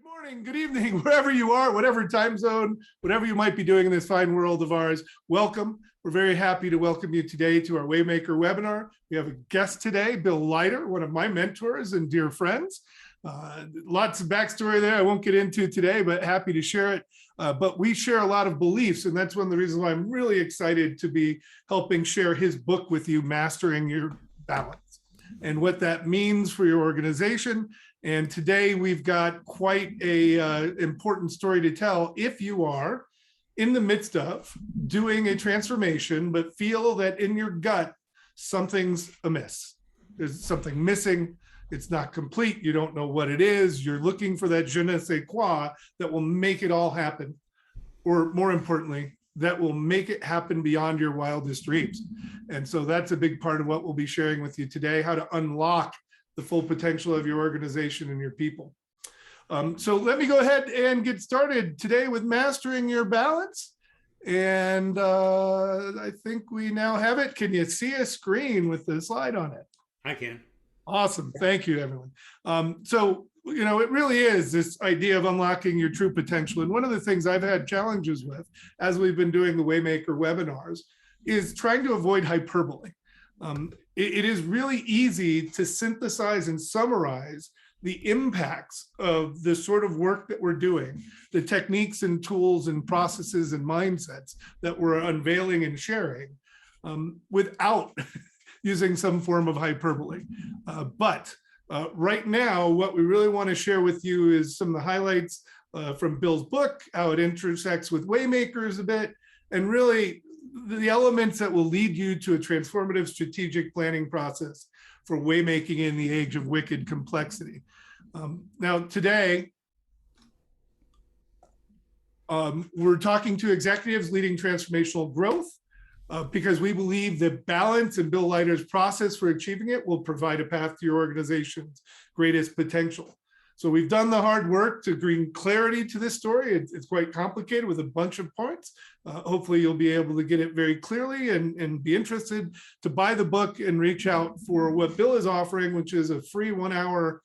Morning, good evening, wherever you are, whatever time zone, whatever you might be doing in this fine world of ours, welcome. We're very happy to welcome you today to our Waymaker webinar. We have a guest today, Bill Leiter, one of my mentors and dear friends. Lots of backstory there I won't get into today, but happy to share it. But we share a lot of beliefs, and that's one of the reasons why I'm really excited to be helping share his book with you, Mastering Your Balance, and what that means for your organization. And today we've got quite a important story to tell if you are in the midst of doing a transformation, but feel that in your gut, something's amiss. There's something missing. It's not complete. You don't know what it is. You're looking for that je ne sais quoi that will make it all happen. Or more importantly, that will make it happen beyond your wildest dreams. And so that's a big part of what we'll be sharing with you today, how to unlock the full potential of your organization and your people. So let me go ahead and get started today with Mastering Your Balance. And I think we now have it. Can you see a screen with the slide on it? I can. Awesome. Thank you, everyone. So, you know, it really is this idea of unlocking your true potential. And one of the things I've had challenges with as we've been doing the Waymaker webinars is trying to avoid hyperbole. It is really easy to synthesize and summarize the impacts of the sort of work that we're doing, the techniques and tools and processes and mindsets that we're unveiling and sharing without using some form of hyperbole. But right now, what we really want to share with you is some of the highlights from Bill's book, how it intersects with Waymakers a bit, and really the elements that will lead you to a transformative strategic planning process for waymaking in the age of wicked complexity. Now, today, we're talking to executives leading transformational growth because we believe that balance and Bill Leiter's process for achieving it will provide a path to your organization's greatest potential. So we've done the hard work to bring clarity to this story. It's quite complicated with a bunch of points. Hopefully you'll be able to get it very clearly and be interested to buy the book and reach out for what Bill is offering, which is a free 1-hour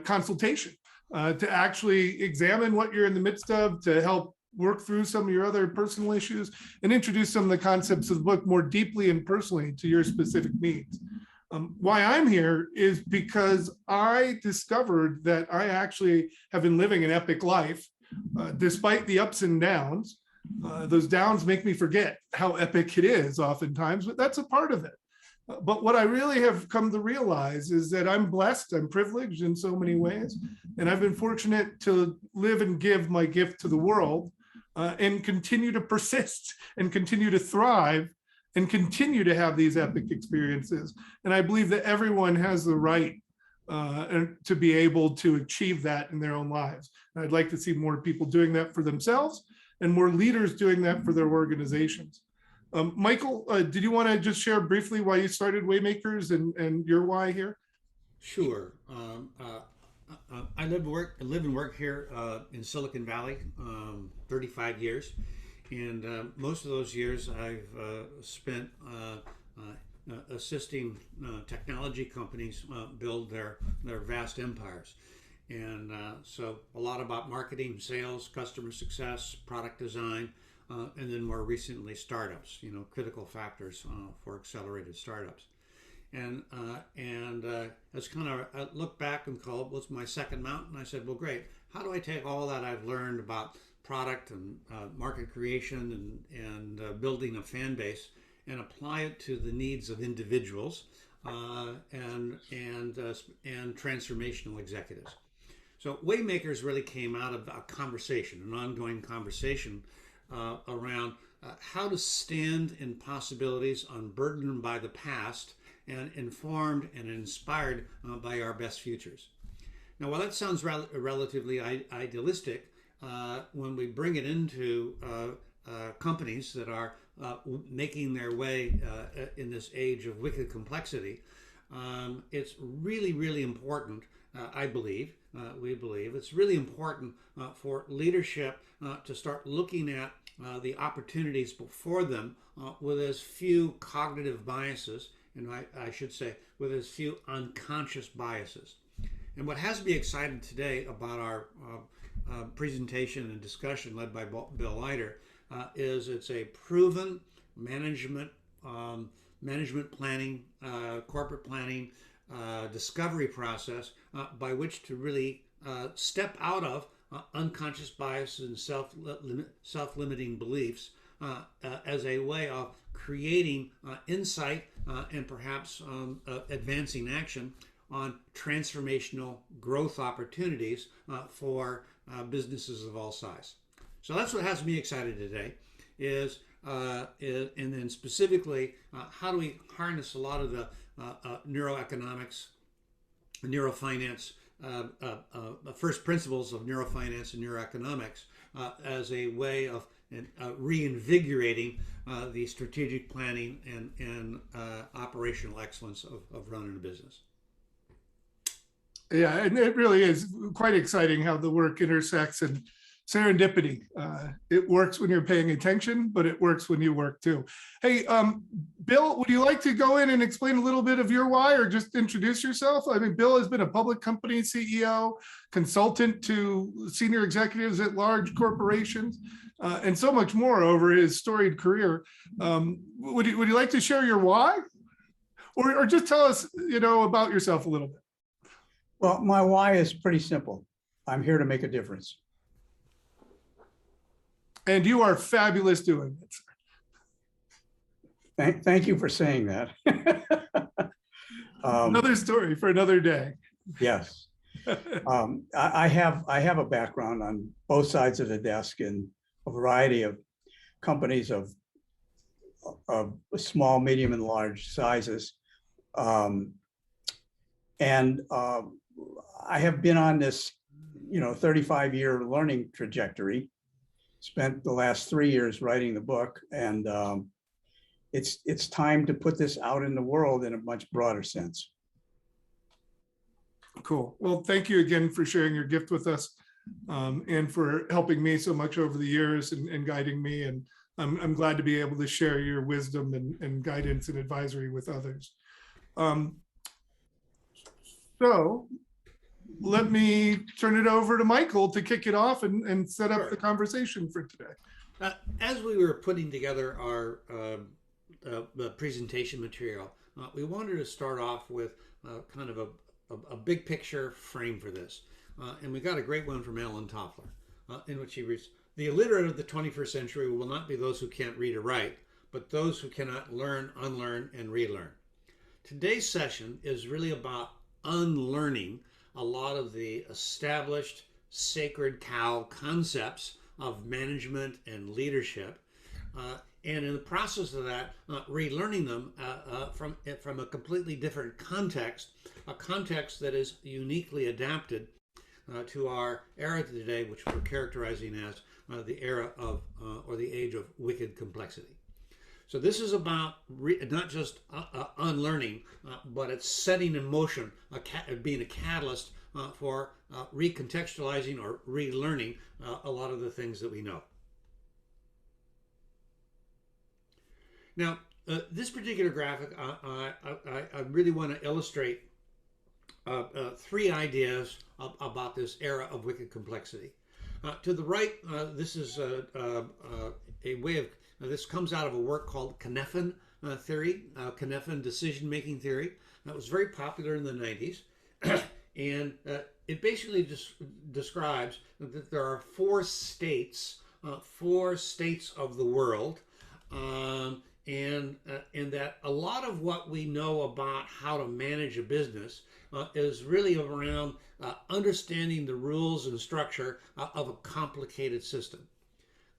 consultation to actually examine what you're in the midst of, to help work through some of your other personal issues and introduce some of the concepts of the book more deeply and personally to your specific needs. Why I'm here is because I discovered that I actually have been living an epic life, despite the ups and downs. Those downs make me forget how epic it is oftentimes, but that's a part of it. But what I really have come to realize is that I'm blessed, I'm privileged in so many ways, and I've been fortunate to live and give my gift to the world and continue to persist and continue to thrive and continue to have these epic experiences. And I believe that everyone has the right to be able to achieve that in their own lives. And I'd like to see more people doing that for themselves and more leaders doing that for their organizations. Michael, did you want to just share briefly why you started Waymakers and your why here? Sure. I live and work here in Silicon Valley, 35 years. And most of those years I've spent assisting technology companies build their vast empires. And so a lot about marketing, sales, customer success, product design, and then more recently startups, you know, critical factors for accelerated startups. And as kind of I look back and call it was my second mountain. I said, well, great. How do I take all that I've learned about product and market creation and building a fan base and apply it to the needs of individuals and transformational executives? So Waymakers really came out of a conversation, an ongoing conversation around how to stand in possibilities unburdened by the past and informed and inspired by our best futures. Now, while that sounds relatively idealistic, when we bring it into companies that are making their way in this age of wicked complexity, it's really, really important, I believe, we believe, it's really important for leadership to start looking at the opportunities before them with as few cognitive biases, and I should say with as few unconscious biases. And what has me excited today about our presentation and discussion led by Bill Leiter is it's a proven management planning, corporate planning, discovery process by which to really step out of unconscious biases and self-limiting beliefs as a way of creating insight and perhaps advancing action on transformational growth opportunities for businesses of all size. So that's what has me excited today and then specifically, how do we harness a lot of the neuroeconomics, neurofinance, first principles of neurofinance and neuroeconomics as a way of reinvigorating the strategic planning and operational excellence of running a business. Yeah, and it really is quite exciting how the work intersects and serendipity. It works when you're paying attention, but it works when you work too. Hey, Bill, would you like to go in and explain a little bit of your why or just introduce yourself? I mean, Bill has been a public company CEO, consultant to senior executives at large corporations, and so much more over his storied career. Would you like to share your why? Or just tell us, about yourself a little bit? Well, my why is pretty simple. I'm here to make a difference. And you are fabulous doing it. Thank you for saying that. Another story for another day. Yes. I have a background on both sides of the desk in a variety of companies of small, medium, and large sizes. I have been on this, 35-year learning trajectory. Spent the last 3 years writing the book, and it's time to put this out in the world in a much broader sense. Cool. Well, thank you again for sharing your gift with us, and for helping me so much over the years and guiding me. And I'm glad to be able to share your wisdom and guidance and advisory with others. So let me turn it over to Michael to kick it off and set up the conversation for today. As we were putting together our presentation material, we wanted to start off with kind of a big picture frame for this. And we got a great one from Alan Toffler, in which he reads, "The illiterate of the 21st century will not be those who can't read or write, but those who cannot learn, unlearn, and relearn." Today's session is really about unlearning a lot of the established sacred cow concepts of management and leadership, and in the process of that, relearning them from a completely different context, a context that is uniquely adapted to our era today, which we're characterizing as the era of or the age of wicked complexity. So this is about not just unlearning, but it's setting in motion, being a catalyst for recontextualizing or relearning a lot of the things that we know. Now, this particular graphic, I really want to illustrate 3 ideas about this era of wicked complexity. To the right, this is a way of, this comes out of a work called Cynefin theory, Cynefin decision-making theory. That was very popular in the 90s. And it basically just describes that there are 4 states of the world, and that a lot of what we know about how to manage a business is really around understanding the rules and structure of a complicated system.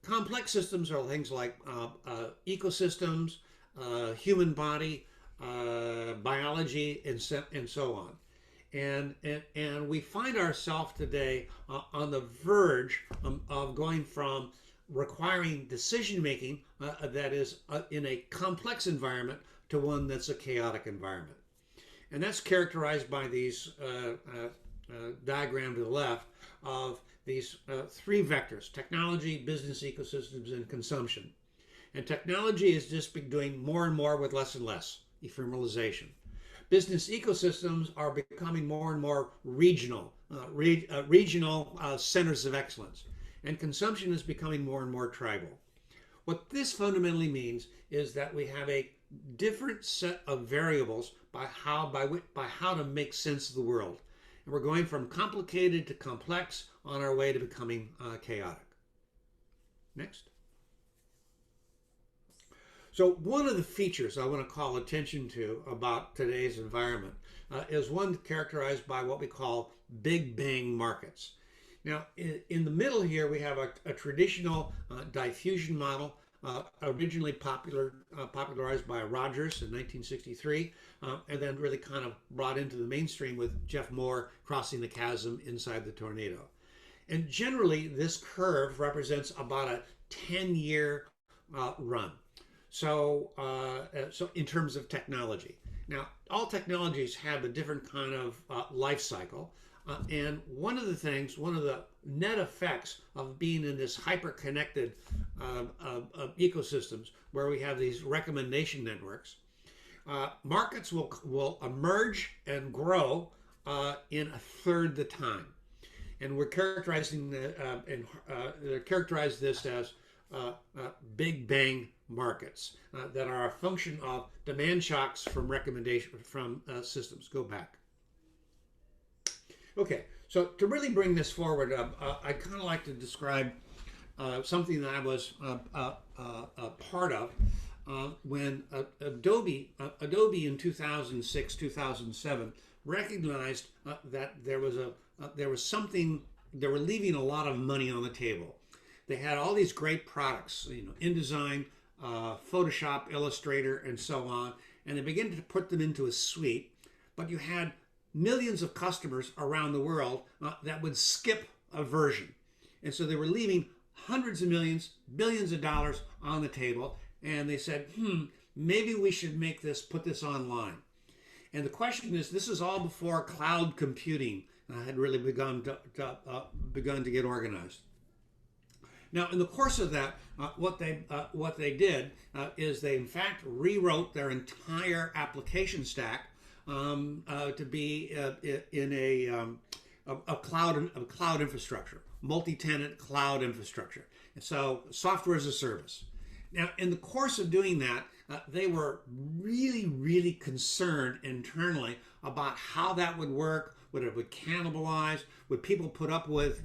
Complex systems are things like ecosystems, human body, biology, and so on. And we find ourselves today on the verge of going from requiring decision-making that is in a complex environment to one that's a chaotic environment. And that's characterized by these diagram to the left of these 3 vectors: technology, business ecosystems, and consumption. And technology has just been doing more and more with less and less, ephemeralization. business ecosystems are becoming more and more regional, regional centers of excellence, and consumption is becoming more and more tribal. What this fundamentally means is that we have a different set of variables by how to make sense of the world, and we're going from complicated to complex on our way to becoming chaotic. Next. So one of the features I want to call attention to about today's environment is one characterized by what we call big bang markets. Now, in the middle here, we have a traditional diffusion model, originally popularized by Rogers in 1963, and then really kind of brought into the mainstream with Jeff Moore crossing the chasm inside the tornado. And generally, this curve represents about a 10-year run. So in terms of technology. Now, all technologies have a different kind of life cycle. And one of the net effects of being in this hyper-connected ecosystems where we have these recommendation networks, markets will emerge and grow in a third the time. And we're characterizing characterize this as big bang markets that are a function of demand shocks from systems. Go back. Okay, so to really bring this forward, I kind of like to describe something that I was a part of when Adobe in 2006, 2007 recognized that there was something, they were leaving a lot of money on the table. They had all these great products, InDesign, Photoshop, Illustrator, and so on, and they began to put them into a suite, but you had millions of customers around the world that would skip a version. And so they were leaving hundreds of millions, billions of dollars on the table, and they said, maybe we should put this online. And the question is, this is all before cloud computing had really begun to get organized. Now, in the course of that, what they did is they in fact rewrote their entire application stack to be in a cloud infrastructure, multi-tenant cloud infrastructure. And so, software as a service. Now, in the course of doing that, they were really, really concerned internally about how that would work, whether it would cannibalize, would people put up with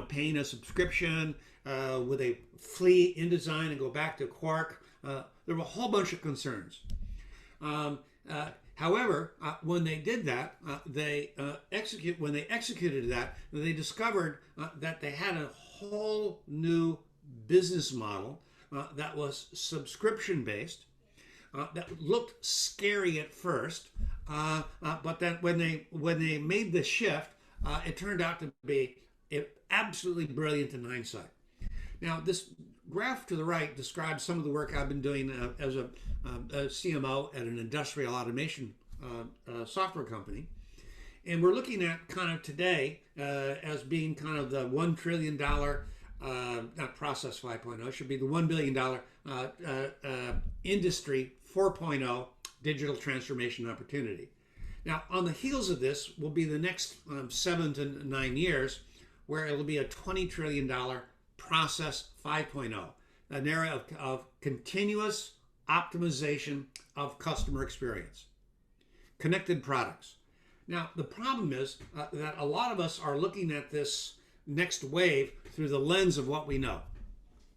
paying a subscription, would they flee InDesign and go back to Quark? There were a whole bunch of concerns. However, when they did that, when they executed that, they discovered that they had a whole new business model that was subscription-based, that looked scary at first, but then when they made the shift, it turned out to be absolutely brilliant in hindsight. Now, this graph to the right describes some of the work I've been doing as a CMO at an industrial automation software company. And we're looking at kind of today as being kind of the $1 trillion, not process 5.0, it should be the $1 billion industry 4.0 digital transformation opportunity. Now, on the heels of this will be the next 7 to 9 years, where it'll be a $20 trillion process 5.0, an area of continuous optimization of customer experience. Connected products. Now, the problem is that a lot of us are looking at this next wave through the lens of what we know.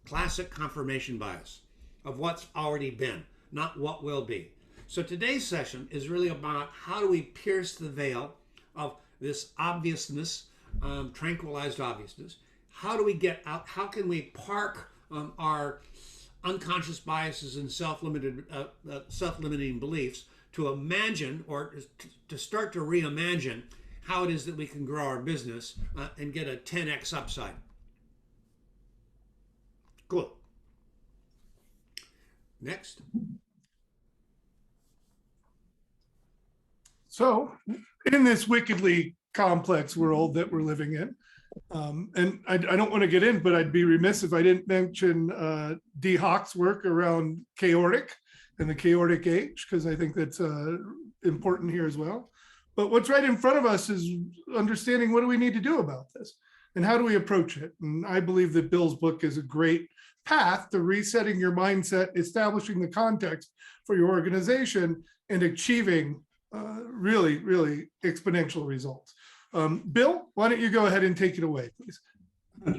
Classic confirmation bias of what's already been, not what will be. So today's session is really about how do we pierce the veil of this obviousness, tranquilized obviousness. How do we get out? How can we park our unconscious biases and self-limiting beliefs to imagine or to start to reimagine how it is that we can grow our business and get a 10x upside. Cool. Next. So, in this wickedly complex world that we're living in, and I don't want to get in, but I'd be remiss if I didn't mention Dee Hock's work around chaotic and the chaotic age, because I think that's important here as well. But what's right in front of us is understanding what do we need to do about this and how do we approach it. And I believe that Bill's book is a great path to resetting your mindset, establishing the context for your organization, and achieving really, really exponential results. Bill, why don't you go ahead and take it away, please?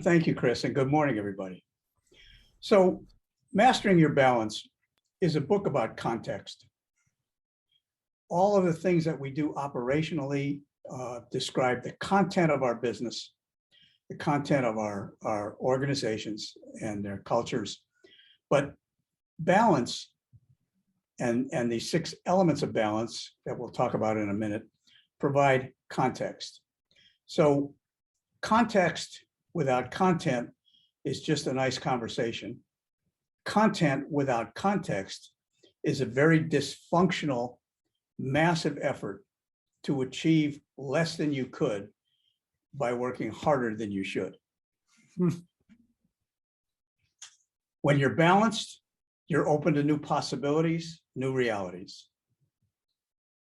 Thank you, Chris, and good morning, everybody. So, Mastering Your Balance is a book about context. All of the things that we do operationally describe the content of our business, the content of our organizations and their cultures. But balance and the 6 elements of balance that we'll talk about in a minute provide context. So context without content is just a nice conversation. Content without context is a very dysfunctional, massive effort to achieve less than you could by working harder than you should. When you're balanced, you're open to new possibilities, new realities.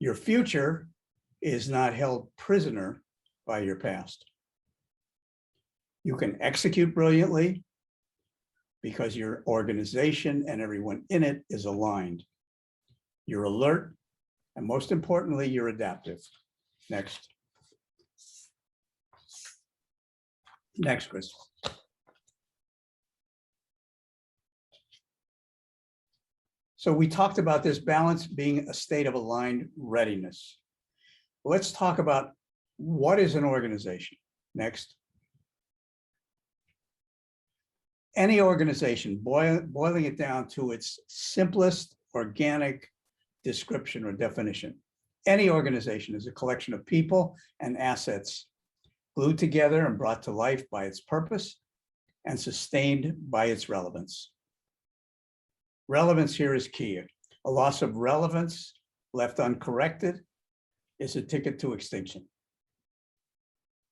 Your future is not held prisoner by your past. You can execute brilliantly because your organization and everyone in it is aligned. You're alert, and most importantly, you're adaptive. Next. Next, Chris. So we talked about this balance being a state of aligned readiness. Let's talk about what is an organization. Next. Any organization, boiling it down to its simplest organic description or definition. Any organization is a collection of people and assets glued together and brought to life by its purpose and sustained by its relevance. Relevance here is key. A loss of relevance left uncorrected is a ticket to extinction.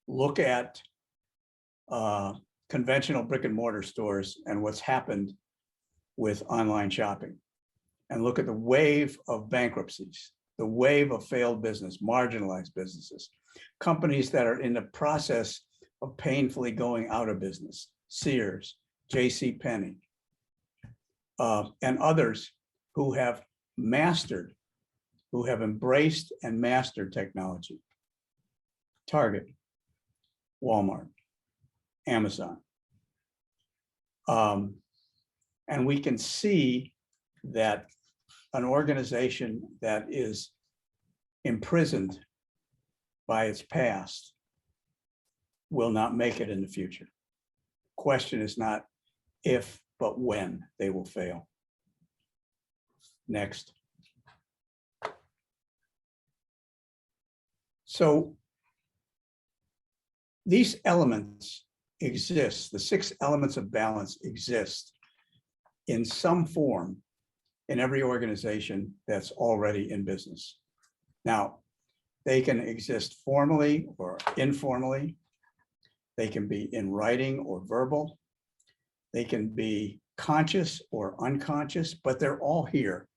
Look at conventional brick and mortar stores and what's happened with online shopping. And look at the wave of bankruptcies, the wave of failed business, marginalized businesses, companies that are in the process of painfully going out of business, Sears, JCPenney, and others who have mastered, who have embraced and mastered technology. Target, Walmart, Amazon. And we can see that an organization that is imprisoned by its past will not make it in the future. Question is not if, but when they will fail. Next. So these elements exist, the 6 elements of balance exist in some form in every organization that's already in business. Now, they can exist formally or informally. They can be in writing or verbal. They can be conscious or unconscious, but they're all here.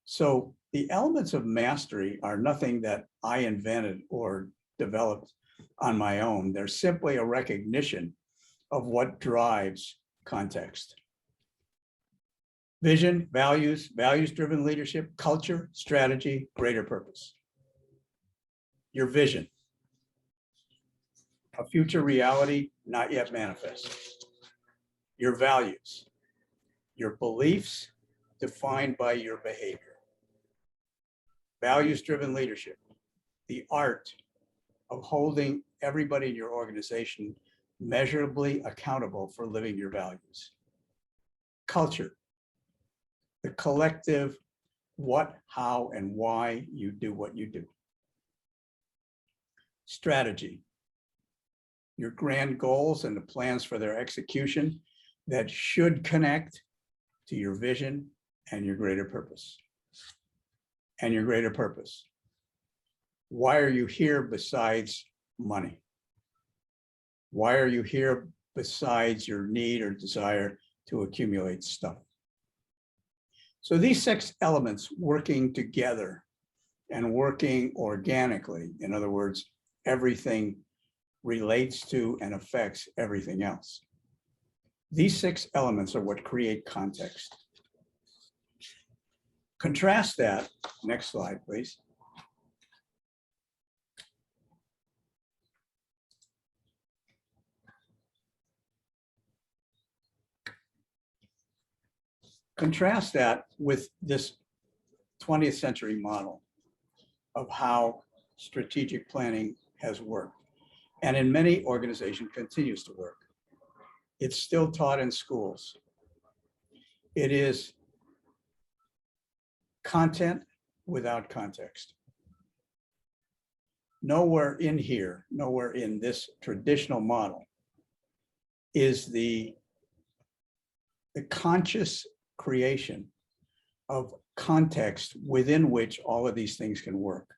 So the elements of mastery are nothing that I invented or developed on my own. They're simply a recognition of what drives context. Vision, values, values-driven leadership, culture, strategy, greater purpose. Your vision. A future reality not yet manifest. Your values. Your beliefs defined by your behavior. Values-driven leadership. The art of holding everybody in your organization measurably accountable for living your values. Culture. The collective what, how, and why you do what you do. Strategy. Your grand goals and the plans for their execution that should connect to your vision and your greater purpose. And your greater purpose. Why are you here besides money? Why are you here besides your need or desire to accumulate stuff? So these 6 elements working together and working organically. In other words, everything relates to and affects everything else. These 6 elements are what create context. Contrast that, next slide, please. Contrast that with this 20th century model of how strategic planning has worked, and in many organizations continues to work. It's still taught in schools. It is content without context. Nowhere in here, nowhere in this traditional model is the conscious creation of context within which all of these things can work.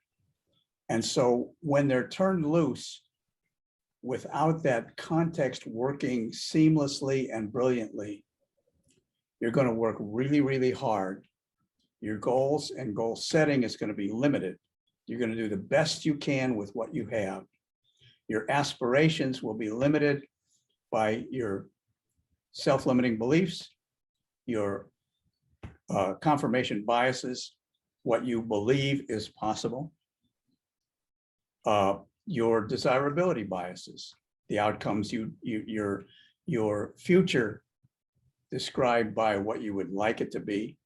And so when they're turned loose without that context working seamlessly and brilliantly, you're going to work really, really hard. Your goals and goal setting is going to be limited. You're going to do the best you can with what you have. Your aspirations will be limited by your self-limiting beliefs, your confirmation biases, what you believe is possible, your desirability biases, the outcomes your future described by what you would like it to be,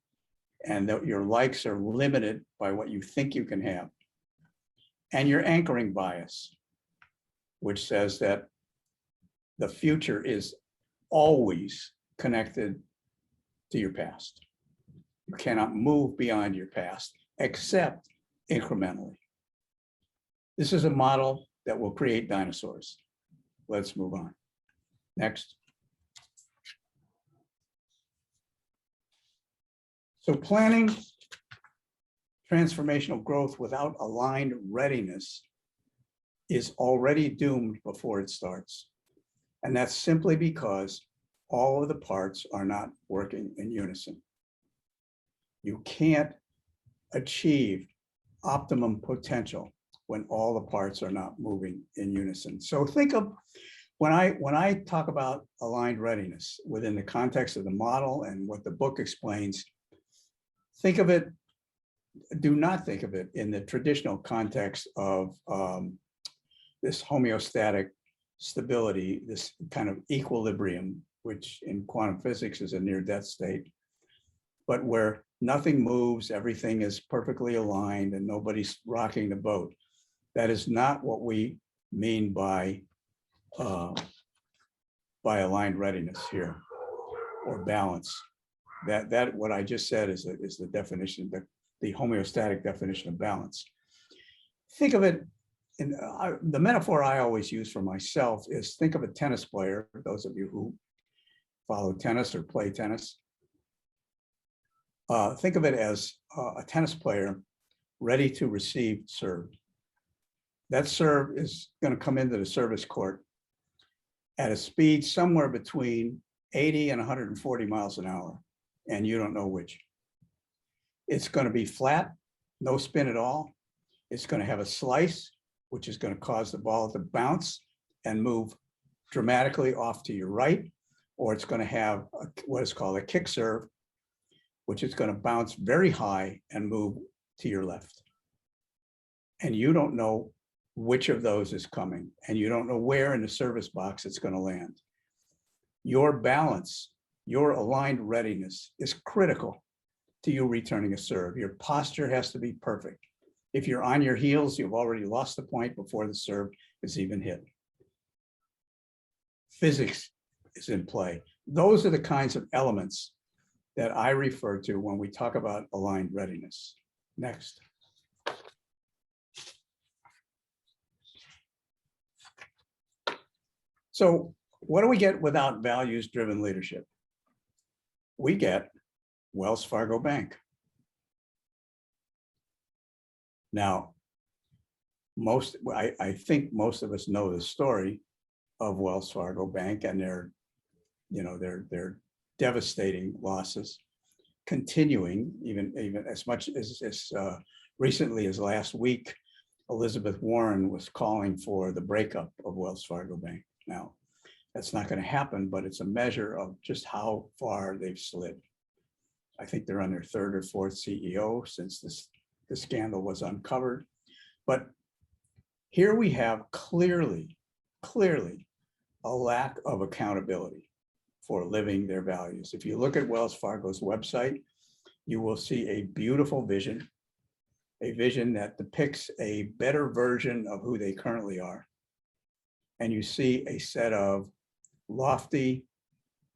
and that your likes are limited by what you think you can have, and your anchoring bias, which says that the future is always connected to your past. You cannot move beyond your past except incrementally. This is a model that will create dinosaurs. Let's move on. Next. So planning transformational growth without aligned readiness is already doomed before it starts. And that's simply because all of the parts are not working in unison. You can't achieve optimum potential when all the parts are not moving in unison. So think of, when I talk about aligned readiness within the context of the model and what the book explains, think of it, do not think of it in the traditional context of this homeostatic stability, this kind of equilibrium, which in quantum physics is a near-death state, but where nothing moves, everything is perfectly aligned and nobody's rocking the boat. That is not what we mean by aligned readiness here, or balance. That what I just said is the definition, the homeostatic definition of balance. Think of it, in the metaphor I always use for myself is, think of a tennis player, those of you who follow tennis or play tennis. Think of it as a tennis player ready to receive serve. That serve is going to come into the service court at a speed somewhere between 80 and 140 miles an hour, and you don't know which. It's going to be flat, no spin at all. It's going to have a slice, which is going to cause the ball to bounce and move dramatically off to your right, or it's going to have what is called a kick serve, which is going to bounce very high and move to your left. And you don't know which of those is coming, and you don't know where in the service box it's going to land. Your balance, your aligned readiness is critical to you returning a serve. Your posture has to be perfect. If you're on your heels, you've already lost the point before the serve is even hit. Physics is in play. Those are the kinds of elements that I refer to when we talk about aligned readiness. Next. So what do we get without values-driven leadership? We get Wells Fargo Bank. Now, I think most of us know the story of Wells Fargo Bank and their devastating losses, continuing even as much as recently as last week, Elizabeth Warren was calling for the breakup of Wells Fargo Bank. Now, that's not going to happen, but it's a measure of just how far they've slid. I think they're on their third or fourth CEO since the scandal was uncovered. But here we have clearly a lack of accountability for living their values. If you look at Wells Fargo's website, you will see a beautiful vision, a vision that depicts a better version of who they currently are. And you see a set of lofty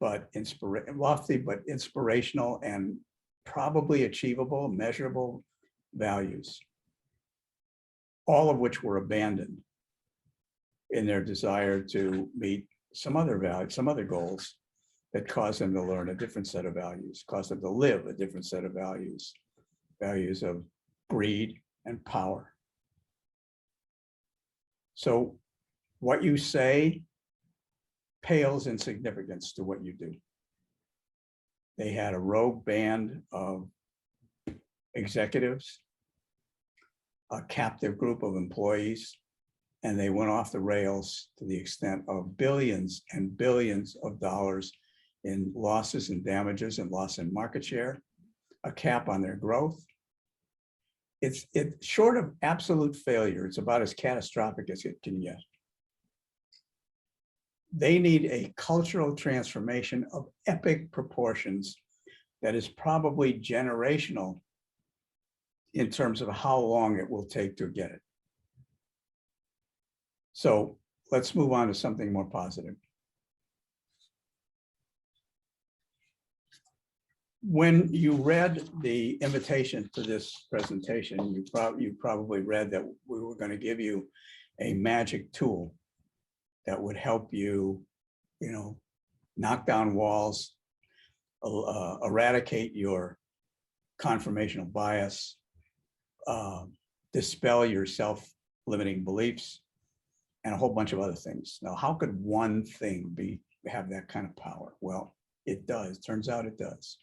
but inspirational and probably achievable, measurable values, all of which were abandoned in their desire to meet some other values, some other goals that caused them to learn a different set of values, caused them to live a different set of values, values of greed and power. So what you say pales in significance to what you do. They had a rogue band of executives, a captive group of employees, and they went off the rails to the extent of billions and billions of dollars in losses and damages and loss in market share, a cap on their growth. It's short of absolute failure. It's about as catastrophic as it can get. They need a cultural transformation of epic proportions that is probably generational in terms of how long it will take to get it. So let's move on to something more positive. When you read the invitation to this presentation, you probably read that we were going to give you a magic tool that would help you, knock down walls, eradicate your confirmational bias, dispel your self-limiting beliefs, and a whole bunch of other things. Now, how could one thing have that kind of power? Well, it does. Turns out it does.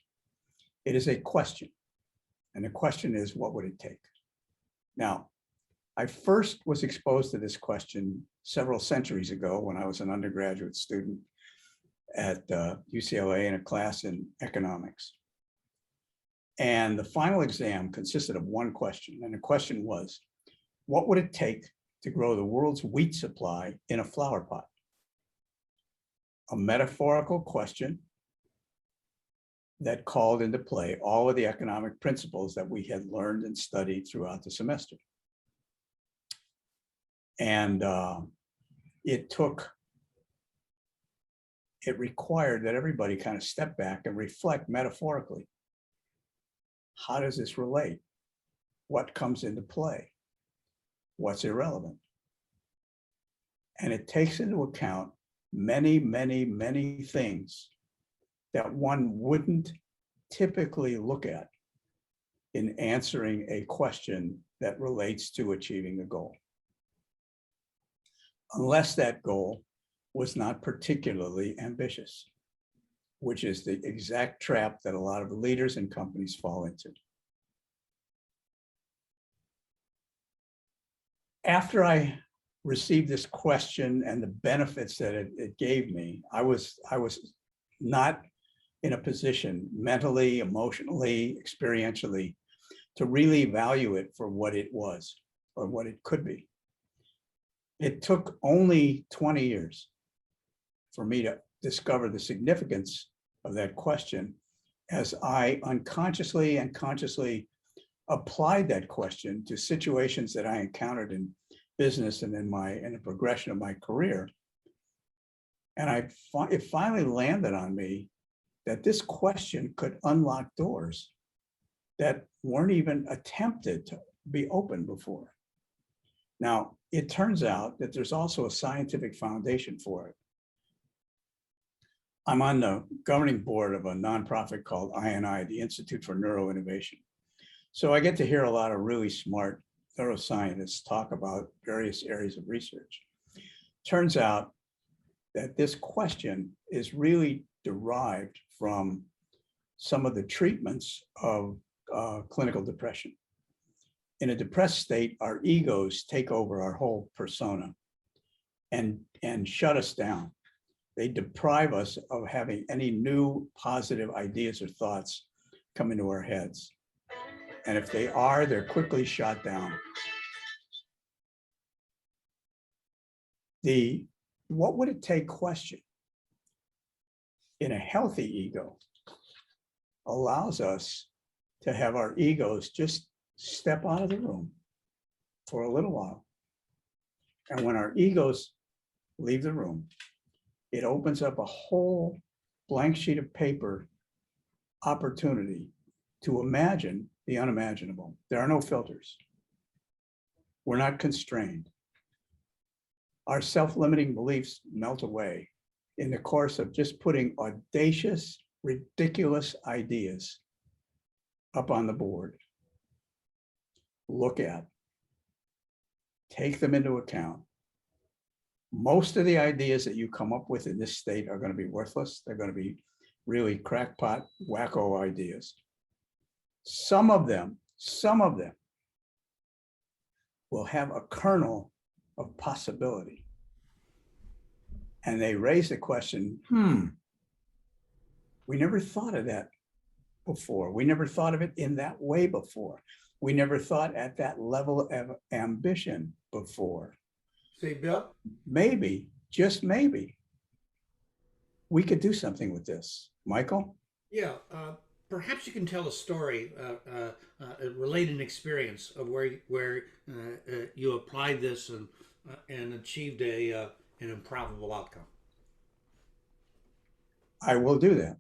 It is a question. And the question is, what would it take? Now, I first was exposed to this question several centuries ago when I was an undergraduate student at UCLA in a class in economics. And the final exam consisted of one question. And the question was, what would it take to grow the world's wheat supply in a flower pot? A metaphorical question that called into play all of the economic principles that we had learned and studied throughout the semester. And it required that everybody kind of step back and reflect metaphorically. How does this relate? What comes into play? What's irrelevant? And it takes into account many, many, many things that one wouldn't typically look at in answering a question that relates to achieving a goal. Unless that goal was not particularly ambitious, which is the exact trap that a lot of leaders and companies fall into. After I received this question and the benefits that it gave me, I was not in a position mentally, emotionally, experientially to really value it for what it was or what it could be. It took only 20 years for me to discover the significance of that question as I unconsciously and consciously applied that question to situations that I encountered in business and in the progression of my career. And it finally landed on me that this question could unlock doors that weren't even attempted to be opened before. Now, it turns out that there's also a scientific foundation for it. I'm on the governing board of a nonprofit called INI, the Institute for Neuroinnovation. So I get to hear a lot of really smart neuroscientists talk about various areas of research. Turns out that this question is really derived from some of the treatments of clinical depression. In a depressed state, our egos take over our whole persona and shut us down. They deprive us of having any new positive ideas or thoughts come into our heads. And if they are, they're quickly shot down. The what would it take question in a healthy ego allows us to have our egos just step out of the room for a little while. And when our egos leave the room, it opens up a whole blank sheet of paper opportunity to imagine the unimaginable. There are no filters. We're not constrained. Our self-limiting beliefs melt away in the course of just putting audacious, ridiculous ideas up on the board. Look at, take them into account. Most of the ideas that you come up with in this state are going to be worthless. They're going to be really crackpot, wacko ideas. Some of them will have a kernel of possibility. And they raise the question, we never thought of that before. We never thought of it in that way before. We never thought at that level of ambition before. Say, Bill? Maybe, just maybe, we could do something with this. Michael? Yeah, perhaps you can tell a story, relate an experience of where you applied this and achieved an improbable outcome. I will do that.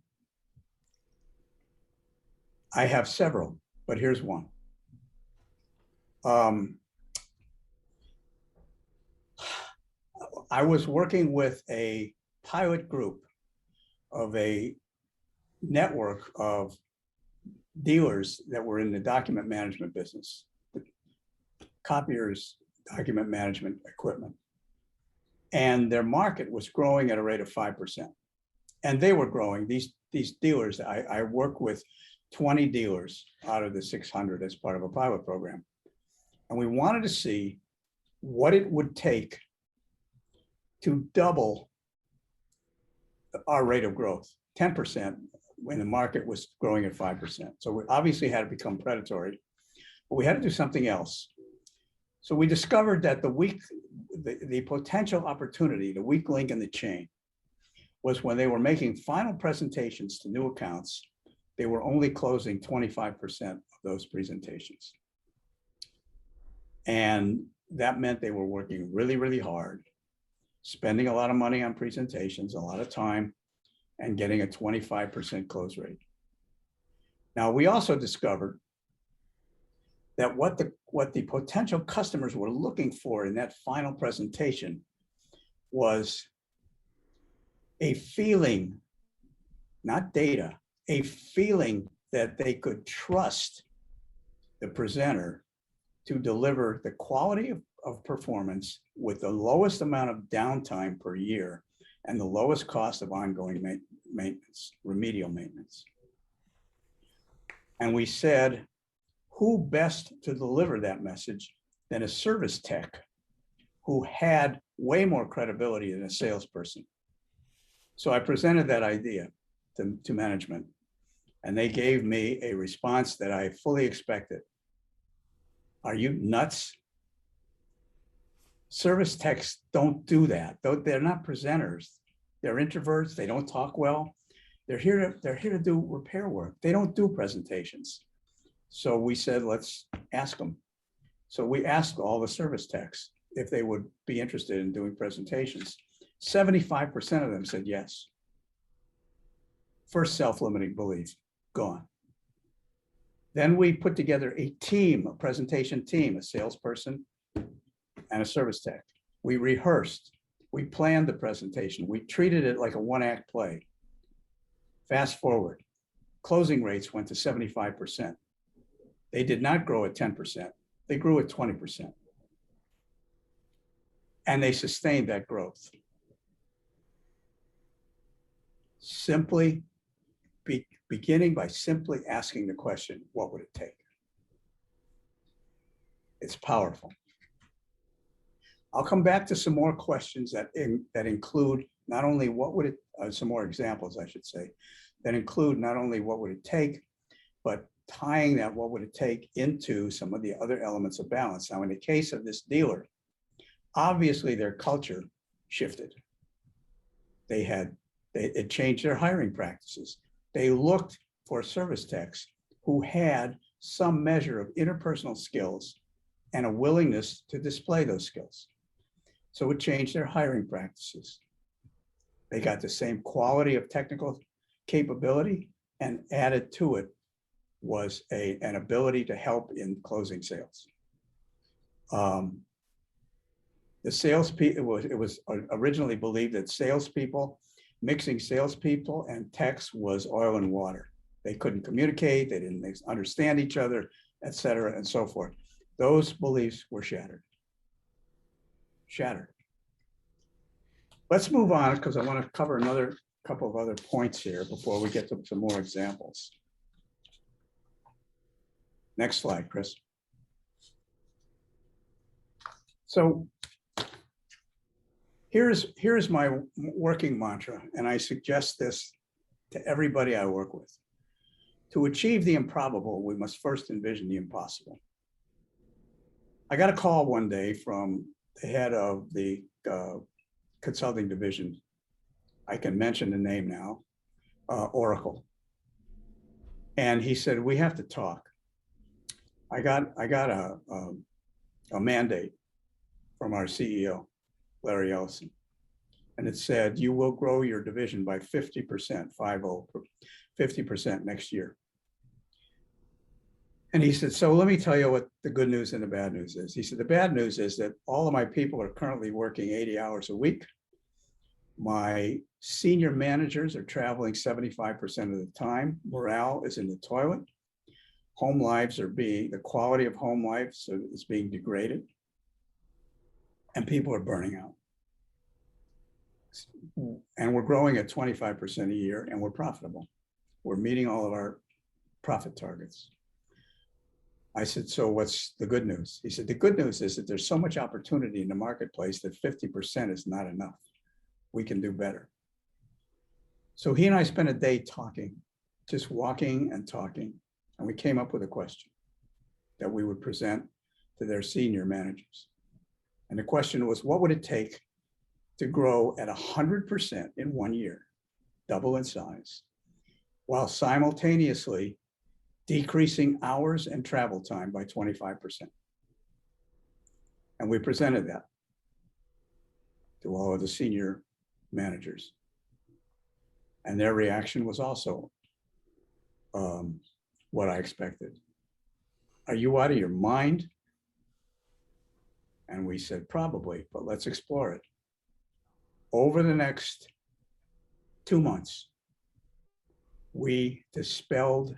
I have several, but here's one. I was working with a pilot group of a network of dealers that were in the document management business, copiers, document management equipment. And their market was growing at a rate of 5%. And they were growing, these dealers, I work with 20 dealers out of the 600 as part of a pilot program. And we wanted to see what it would take to double our rate of growth, 10% when the market was growing at 5%. So we obviously had to become predatory, but we had to do something else. So we discovered that the potential opportunity, the weak link in the chain, was when they were making final presentations to new accounts, they were only closing 25% of those presentations. And that meant they were working really, really hard, spending a lot of money on presentations, a lot of time, and getting a 25% close rate. Now, we also discovered that what the potential customers were looking for in that final presentation was a feeling, not data, a feeling that they could trust the presenter to deliver the quality of performance with the lowest amount of downtime per year and the lowest cost of ongoing maintenance, remedial maintenance. And we said, who best to deliver that message than a service tech who had way more credibility than a salesperson? So I presented that idea to management, and they gave me a response that I fully expected. Are you nuts? Service techs don't do that. They're not presenters. They're introverts. They don't talk well. They're here to do repair work. They don't do presentations. So we said, let's ask them. So we asked all the service techs if they would be interested in doing presentations. 75% of them said yes. First self-limiting belief, gone. Then we put together a team, a presentation team, a salesperson and a service tech. We rehearsed, we planned the presentation, we treated it like a one-act play. Fast forward, closing rates went to 75%. They did not grow at 10%, they grew at 20%. And they sustained that growth. Simply beginning by simply asking the question, what would it take? It's powerful. I'll come back to some more questions that include not only what would it, some more examples, I should say, that include not only what would it take, but tying that what would it take into some of the other elements of balance. Now, in the case of this dealer, obviously their culture shifted. It changed their hiring practices. They looked for service techs who had some measure of interpersonal skills and a willingness to display those skills. So it changed their hiring practices. They got the same quality of technical capability, and added to it was an ability to help in closing sales. The salespeople, it was originally believed that salespeople, mixing salespeople and techs was oil and water. They couldn't communicate, they didn't understand each other, et cetera, and so forth. Those beliefs were shattered. Let's move on, because I want to cover another couple of other points here before we get to some more examples. Next slide, Chris. So here's my working mantra, and I suggest this to everybody I work with. To achieve the improbable, we must first envision the impossible. I got a call one day from the head of the consulting division. I can mention the name now, Oracle. And he said, we have to talk. I got a mandate from our CEO, Larry Ellison. And it said, you will grow your division by 50%, 50% next year. And he said, so let me tell you what the good news and the bad news is. He said, the bad news is that all of my people are currently working 80 hours a week. My senior managers are traveling 75% of the time. Morale is in the toilet. Home lives the quality of home lives is being degraded. And people are burning out. And we're growing at 25% a year, and we're profitable. We're meeting all of our profit targets. I said, so what's the good news? He said, the good news is that there's so much opportunity in the marketplace that 50% is not enough. We can do better. So he and I spent a day talking, just walking and talking, and we came up with a question that we would present to their senior managers. And the question was, what would it take to grow at 100% in 1 year, double in size, while simultaneously decreasing hours and travel time by 25%. And we presented that to all of the senior managers. And their reaction was also what I expected. Are you out of your mind? And we said, probably, but let's explore it. Over the next 2 months, we dispelled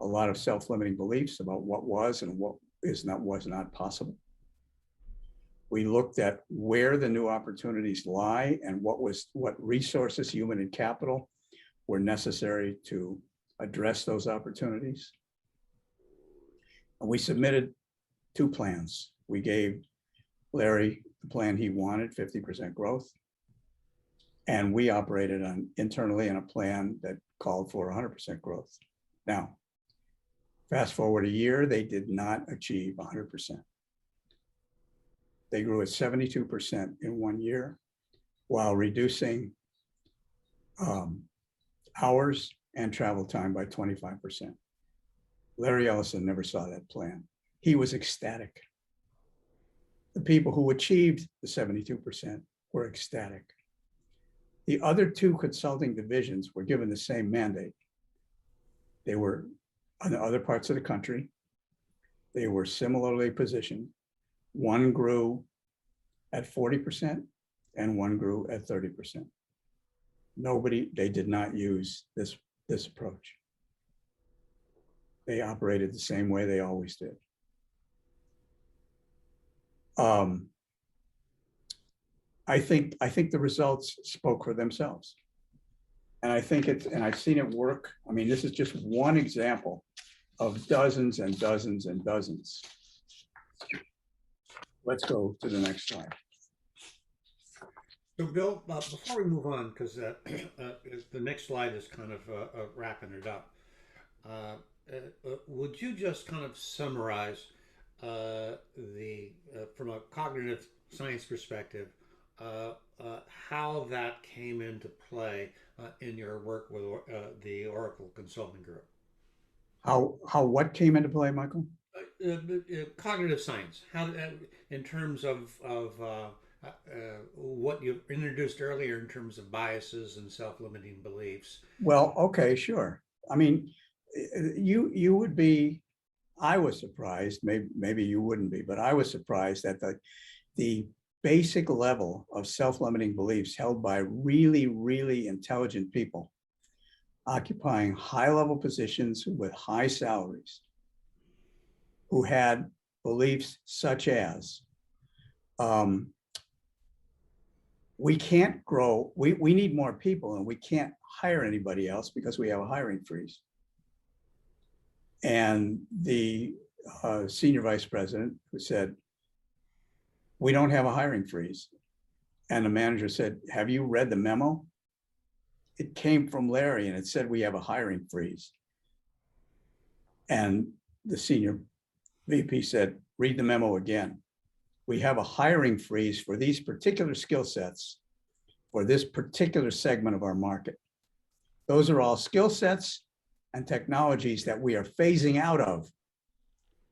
a lot of self-limiting beliefs about what was and what was not possible. We looked at where the new opportunities lie and what resources, human and capital, were necessary to address those opportunities. And we submitted 2 plans. We gave Larry the plan he wanted, 50% growth. And we operated internally on a plan that called for 100% growth. Now, fast forward a year, they did not achieve 100%. They grew at 72% in 1 year while reducing hours and travel time by 25%. Larry Ellison never saw that plan. He was ecstatic. The people who achieved the 72% were ecstatic. The other 2 consulting divisions were given the same mandate. They were in other parts of the country. They were similarly positioned. One grew at 40% and one grew at 30%. They did not use this approach. They operated the same way they always did. I think the results spoke for themselves. And I think and I've seen it work. I mean, this is just one example of dozens and dozens and dozens Let's go to the next slide. So, Bill, before we move on, because the next slide is kind of wrapping it up, would you just kind of summarize from a cognitive science perspective, how that came into play in your work with the Oracle Consulting Group? How what came into play, Michael? Cognitive science, how in terms of what you introduced earlier in terms of biases and self-limiting beliefs. Well, okay, sure. I mean, you would be, I was surprised, maybe you wouldn't be, but I was surprised that the basic level of self-limiting beliefs held by really, really intelligent people occupying high-level positions with high salaries, who had beliefs such as, we can't grow, we need more people and we can't hire anybody else because we have a hiring freeze. And the senior vice president who said, we don't have a hiring freeze. And the manager said, have you read the memo? It came from Larry and it said we have a hiring freeze. And the senior VP said, read the memo again. We have a hiring freeze for these particular skill sets for this particular segment of our market. Those are all skill sets and technologies that we are phasing out of.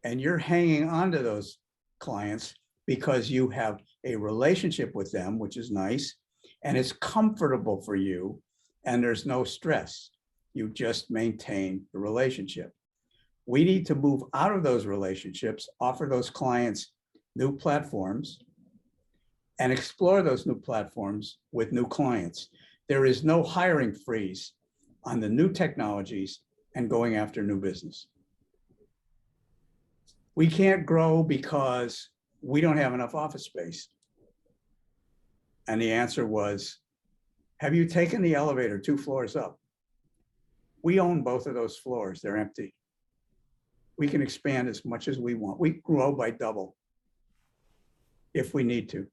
And you're hanging on to those clients because you have a relationship with them, which is nice, and it's comfortable for you, and there's no stress. You just maintain the relationship. We need to move out of those relationships, offer those clients new platforms, and explore those new platforms with new clients. There is no hiring freeze on the new technologies and going after new business. We can't grow because we don't have enough office space. And the answer was, have you taken the elevator 2 floors up? We own both of those floors, they're empty. We can expand as much as we want. We grow by double if we need to.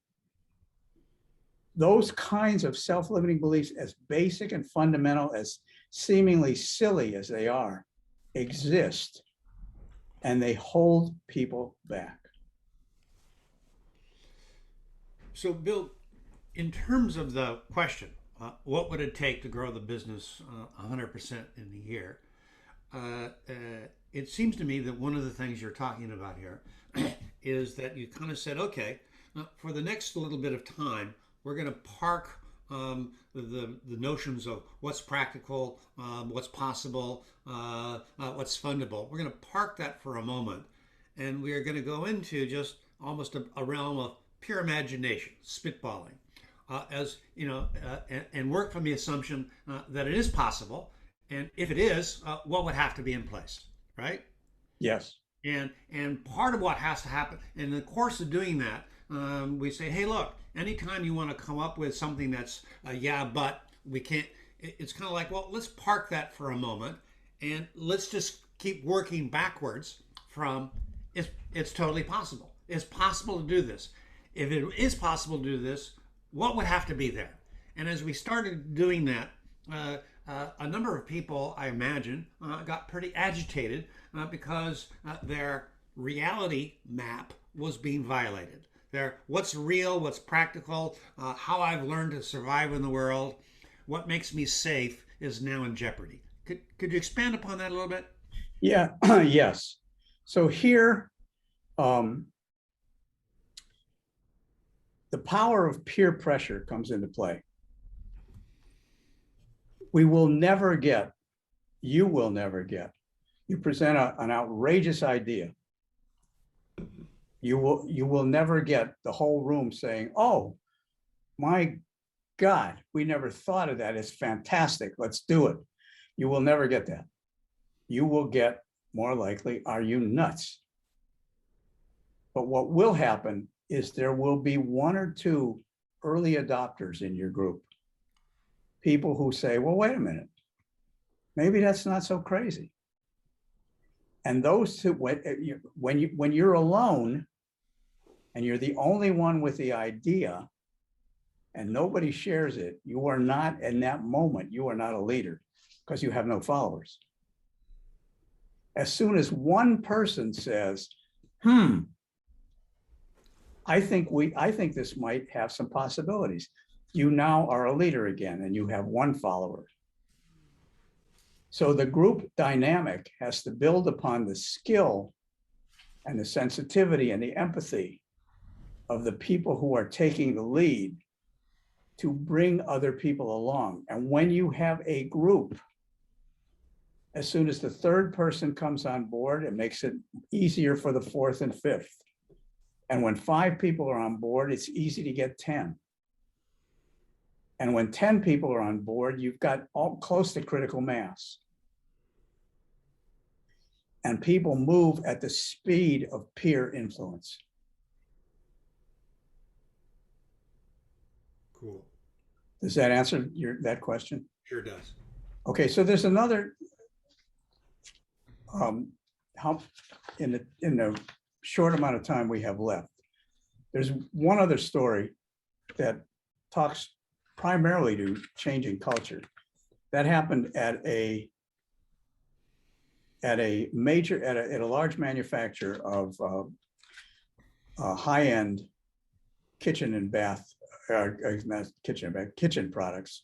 Those kinds of self-limiting beliefs, as basic and fundamental, as seemingly silly as they are, exist, and they hold people back. So, Bill, in terms of the question, what would it take to grow the business 100% in a year? It seems to me that one of the things you're talking about here is that you kind of said, okay, for the next little bit of time, we're going to park the notions of what's practical, what's possible, what's fundable. We're going to park that for a moment, and we are going to go into just almost a realm of pure imagination, spitballing, as you know, and work from the assumption that it is possible, and if it is, what would have to be in place, right? Yes. And part of what has to happen in the course of doing that, we say, hey, look, anytime you want to come up with something that's yeah, but we can't, it's kind of like, well, let's park that for a moment and let's just keep working backwards from it's totally possible. It's possible to do this. If it is possible to do this, what would have to be there? And as we started doing that, a number of people, I imagine, got pretty agitated because their reality map was being violated. What's real, what's practical, how I've learned to survive in the world, what makes me safe is now in jeopardy. Could you expand upon that a little bit? Yeah, yes. So here, the power of peer pressure comes into play. We will never get, you will never get, you present an outrageous idea. You will never get the whole room saying, oh, my God, we never thought of that. It's fantastic. Let's do it. You will never get that. You will get, more likely, are you nuts? But what will happen is there will be 1 or 2 early adopters in your group. People who say, well, wait a minute, maybe that's not so crazy. And those two, when you're alone, and you're the only one with the idea and nobody shares it, you are not, in that moment, you are not a leader because you have no followers. As soon as one person says, I think this might have some possibilities, you now are a leader again and you have one follower. So the group dynamic has to build upon the skill and the sensitivity and the empathy of the people who are taking the lead to bring other people along. And when you have a group, as soon as the third person comes on board, it makes it easier for the fourth and fifth. And when 5 people are on board, it's easy to get 10. And when 10 people are on board, you've got all close to critical mass. And people move at the speed of peer influence. Cool. Does that answer that question? Sure does. Okay, so there's another, how in the short amount of time we have left, there's one other story that talks primarily to changing culture. That happened at a large manufacturer of high-end kitchen and bath, not kitchen, but kitchen products,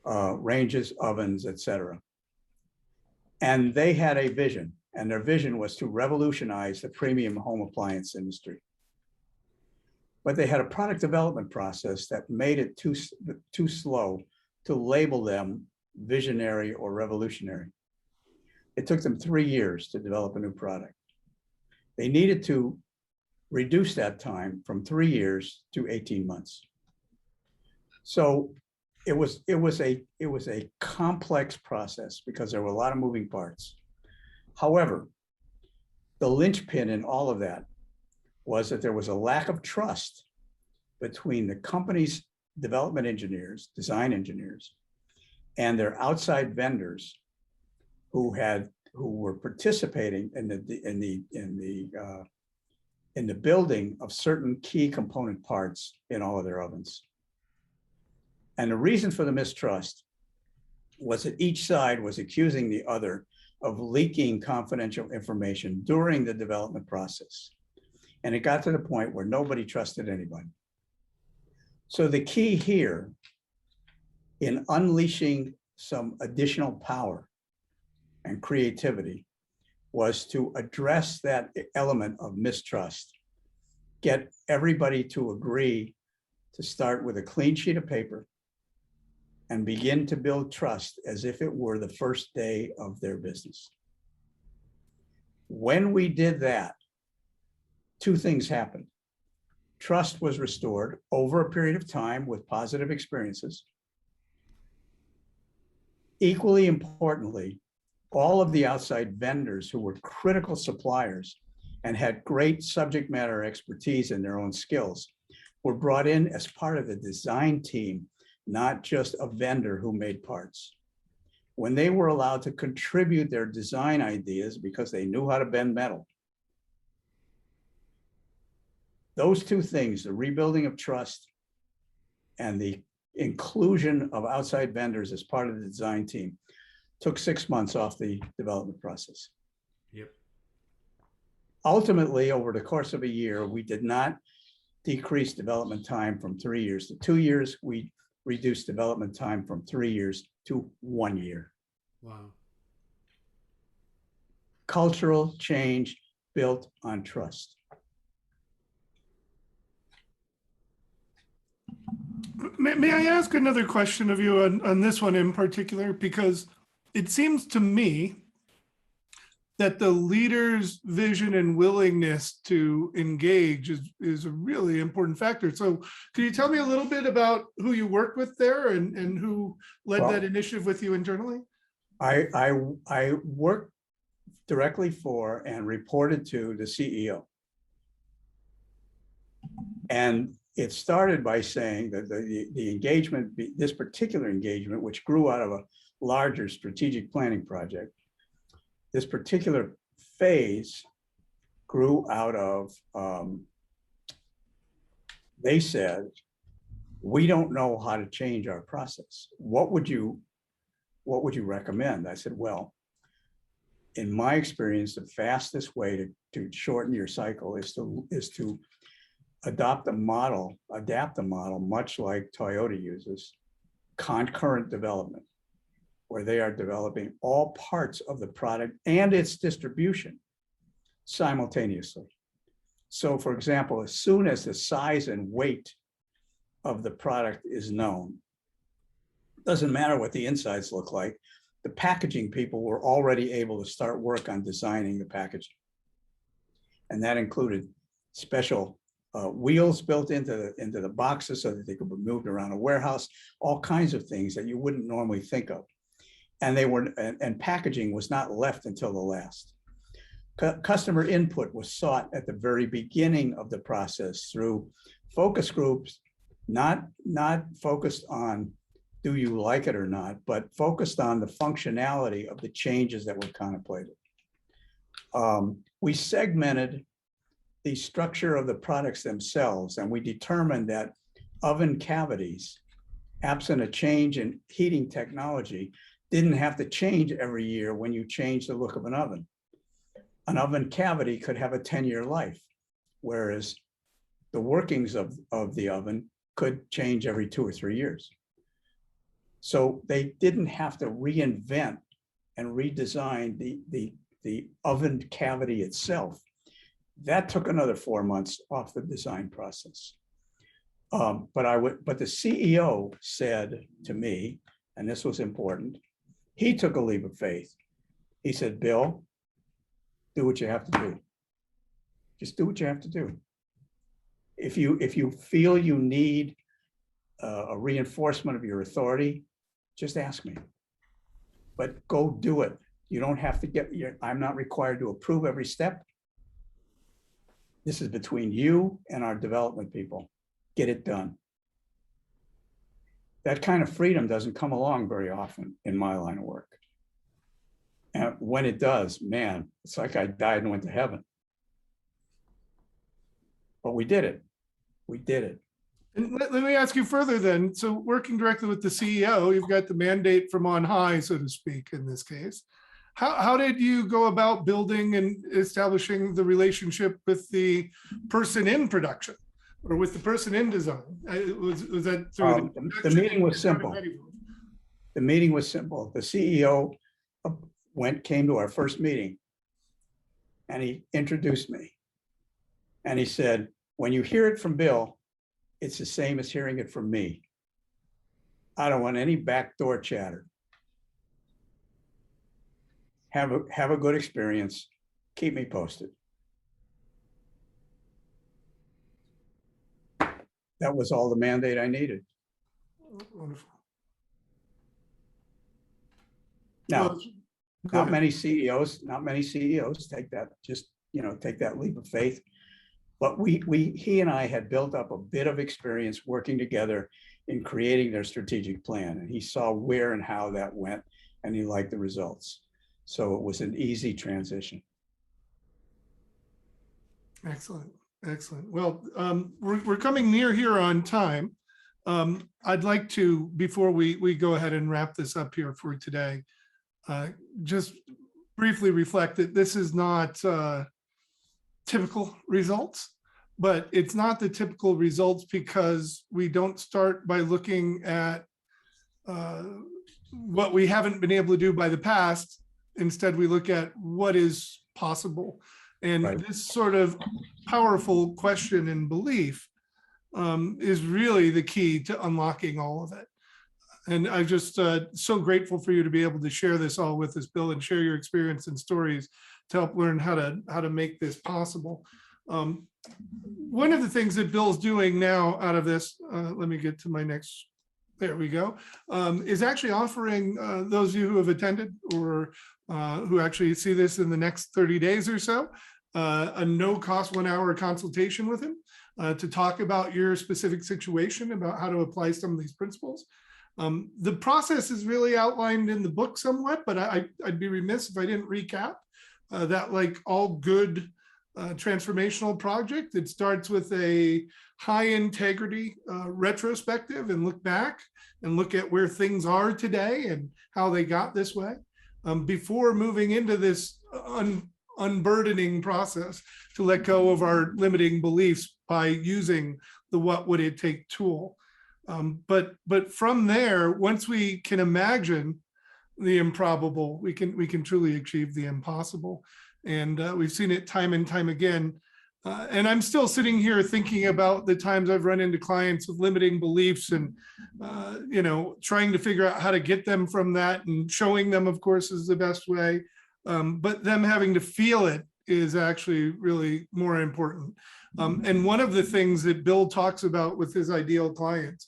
ranges, ovens, etc. And they had a vision, and their vision was to revolutionize the premium home appliance industry. But they had a product development process that made it too slow to label them visionary or revolutionary. It took them 3 years to develop a new product. They needed to reduce that time from 3 years to 18 months. So it was a complex process because there were a lot of moving parts. However, the linchpin in all of that was that there was a lack of trust between the company's development engineers, design engineers, and their outside vendors who were participating in the building of certain key component parts in all of their ovens. And the reason for the mistrust was that each side was accusing the other of leaking confidential information during the development process. And it got to the point where nobody trusted anybody. So the key here in unleashing some additional power and creativity was to address that element of mistrust, get everybody to agree to start with a clean sheet of paper and begin to build trust as if it were the first day of their business. When we did that, 2 things happened. Trust was restored over a period of time with positive experiences. Equally importantly, all of the outside vendors who were critical suppliers and had great subject matter expertise in their own skills were brought in as part of the design team, not just a vendor who made parts. When they were allowed to contribute their design ideas because they knew how to bend metal, those 2 things, the rebuilding of trust and the inclusion of outside vendors as part of the design team, took 6 months off the development process. Yep. Ultimately, over the course of a year, we did not decrease development time from 3 years to 2 years. We reduced development time from 3 years to 1 year. Wow. Cultural change built on trust. May I ask another question of you on this one in particular? Because it seems to me that the leader's vision and willingness to engage is a really important factor. So could you tell me a little bit about who you worked with there and who led that initiative with you internally? I worked directly for and reported to the CEO. And it started by saying that the engagement, this particular engagement, which grew out of a larger strategic planning project, this particular phase grew out of they said, we don't know how to change our process. What would you recommend? I said, well, in my experience, the fastest way to shorten your cycle is to adapt a model, much like Toyota uses, concurrent development, where they are developing all parts of the product and its distribution simultaneously. So for example, as soon as the size and weight of the product is known, doesn't matter what the insides look like, the packaging people were already able to start work on designing the packaging. And that included special wheels built into the boxes so that they could be moved around a warehouse, all kinds of things that you wouldn't normally think of. And and packaging was not left until the last. Customer input was sought at the very beginning of the process through focus groups, not focused on do you like it or not, but focused on the functionality of the changes that were contemplated. We segmented the structure of the products themselves, and we determined that oven cavities, absent a change in heating technology, didn't have to change every year when you change the look of an oven. An oven cavity could have a 10-year life, whereas the workings of the oven could change every 2 or 3 years. So they didn't have to reinvent and redesign the oven cavity itself. That took another 4 months off the design process. But the CEO said to me, and this was important, he took a leap of faith. He said, Bill, do what you have to do. Just do what you have to do. If you feel you need a reinforcement of your authority, just ask me. But go do it. You don't have to I'm not required to approve every step. This is between you and our development people. Get it done. That kind of freedom doesn't come along very often in my line of work. And when it does, man, it's like I died and went to heaven. But we did it. We did it. And let me ask you further then. So working directly with the CEO, you've got the mandate from on high, so to speak, in this case. How did you go about building and establishing the relationship with the person in production or with the person in design? Was that through the meeting was simple. The meeting was simple. The CEO came to our first meeting and he introduced me. And he said, when you hear it from Bill, it's the same as hearing it from me. I don't want any backdoor chatter. Have a good experience. Keep me posted. That was all the mandate I needed. Wonderful. Now, not many CEOs take that leap of faith. But he and I had built up a bit of experience working together in creating their strategic plan. And he saw where and how that went, and he liked the results. So it was an easy transition. Excellent. Excellent. Well, we're coming near here on time. I'd like to, before we go ahead and wrap this up here for today, just briefly reflect that this is not typical results, but it's not the typical results because we don't start by looking at what we haven't been able to do by the past. Instead, we look at what is possible. And right. This sort of powerful question and belief is really the key to unlocking all of it. And I'm just so grateful for you to be able to share this all with us, Bill, and share your experience and stories to help learn how to make this possible. One of the things that Bill's doing now out of this, let me get to my next, there we go, is actually offering those of you who have attended or who actually see this in the next 30 days or so, a no-cost 1-hour consultation with him to talk about your specific situation, about how to apply some of these principles. The process is really outlined in the book somewhat, but I'd be remiss if I didn't recap that, like all good transformational project. It starts with a high integrity retrospective and look back and look at where things are today and how they got this way before moving into this unburdening process to let go of our limiting beliefs by using the what would it take tool. But from there, once we can imagine the improbable, we can truly achieve the impossible. And we've seen it time and time again. And I'm still sitting here thinking about the times I've run into clients with limiting beliefs and, trying to figure out how to get them from that, and showing them, of course, is the best way. But them having to feel it is actually really more important. And one of the things that Bill talks about with his ideal clients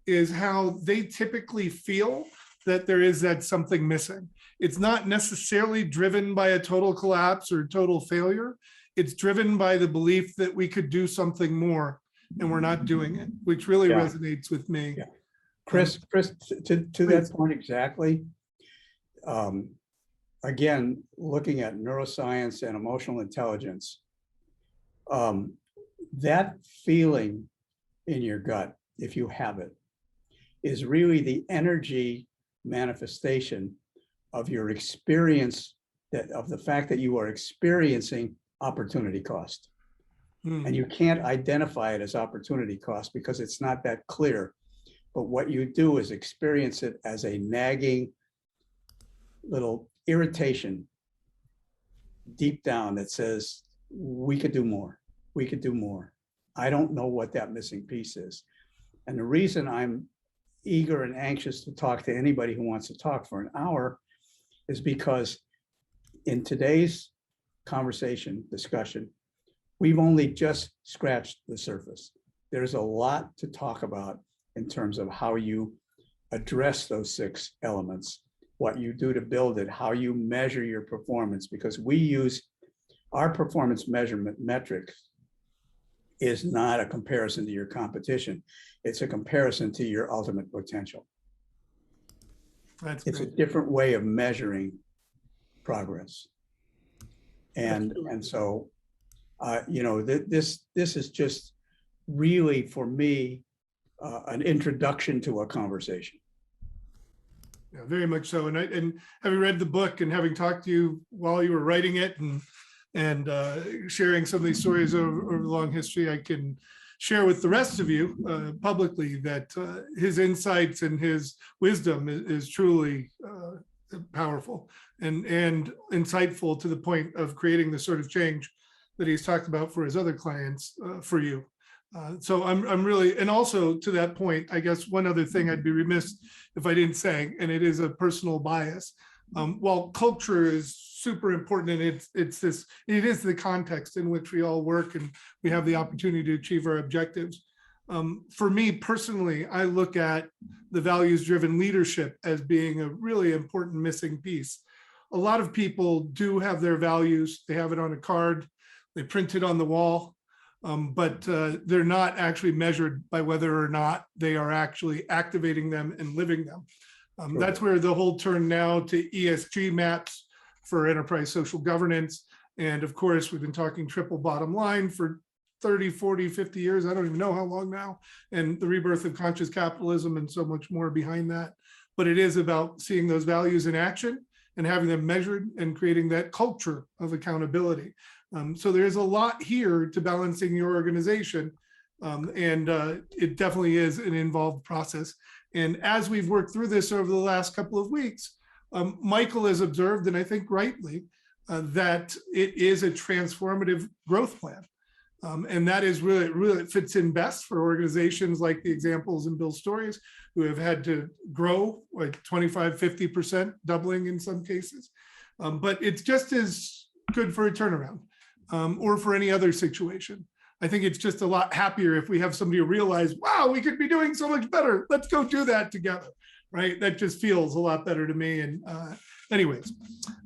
is how they typically feel that there is that something missing. It's not necessarily driven by a total collapse or total failure. It's driven by the belief that we could do something more and we're not doing it, which really resonates with me. Yeah. Chris, to that point exactly. Again, looking at neuroscience and emotional intelligence, that feeling in your gut, if you have it, is really the energy manifestation of your experience, of the fact that you are experiencing opportunity cost. And you can't identify it as opportunity cost because it's not that clear. But what you do is experience it as a nagging little irritation deep down that says, we could do more. We could do more. I don't know what that missing piece is. And the reason I'm eager and anxious to talk to anybody who wants to talk for an hour is because in today's discussion, we've only just scratched the surface. There's a lot to talk about in terms of how you address those 6 elements, what you do to build it, how you measure your performance, because we use our performance measurement metrics is not a comparison to your competition. It's a comparison to your ultimate potential. It's a different way of measuring progress. And so, this is just really, for me, an introduction to a conversation. Yeah, very much so. And having read the book and having talked to you while you were writing it and sharing some of these stories over the long history, I can share with the rest of you publicly that his insights and his wisdom is truly powerful and insightful to the point of creating the sort of change that he's talked about for his other clients for you. So I'm really, and also to that point, I guess one other thing I'd be remiss if I didn't say, and it is a personal bias, while culture is super important and it is the context in which we all work and we have the opportunity to achieve our objectives. For me personally, I look at the values-driven leadership as being a really important missing piece. A lot of people do have their values. They have it on a card, they print it on the wall, but they're not actually measured by whether or not they are actually activating them and living them. That's where the whole turn now to ESG maps for enterprise social governance. And of course, we've been talking triple bottom line for 30, 40, 50 years. I don't even know how long now. And the rebirth of conscious capitalism and so much more behind that. But it is about seeing those values in action and having them measured and creating that culture of accountability. So there's a lot here to balancing your organization. And it definitely is an involved process. And as we've worked through this over the last couple of weeks, Michael has observed, and I think rightly, that it is a transformative growth plan. And that is really fits in best for organizations like the examples in Bill's stories who have had to grow like 25, 50%, doubling in some cases. But it's just as good for a turnaround or for any other situation. I think it's just a lot happier if we have somebody who realize, wow, we could be doing so much better. Let's go do that together, right? That just feels a lot better to me. And anyways,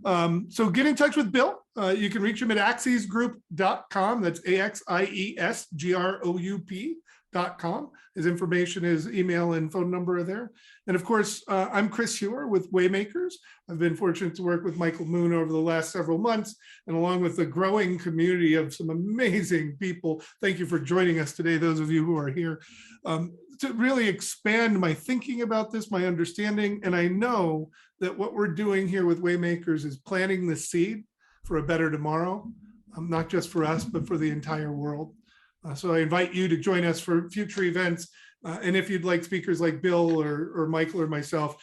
so get in touch with Bill. You can reach him at axiesgroup.com. That's AXIESGROUP.com. bill.com. His information, his email and phone number are there. And of course, I'm Chris Hewer with Waymakers. I've been fortunate to work with Michael Moon over the last several months, and along with the growing community of some amazing people. Thank you for joining us today, those of you who are here, to really expand my thinking about this, my understanding. And I know that what we're doing here with Waymakers is planting the seed for a better tomorrow, not just for us, but for the entire world. So I invite you to join us for future events. And if you'd like speakers like Bill or Michael or myself,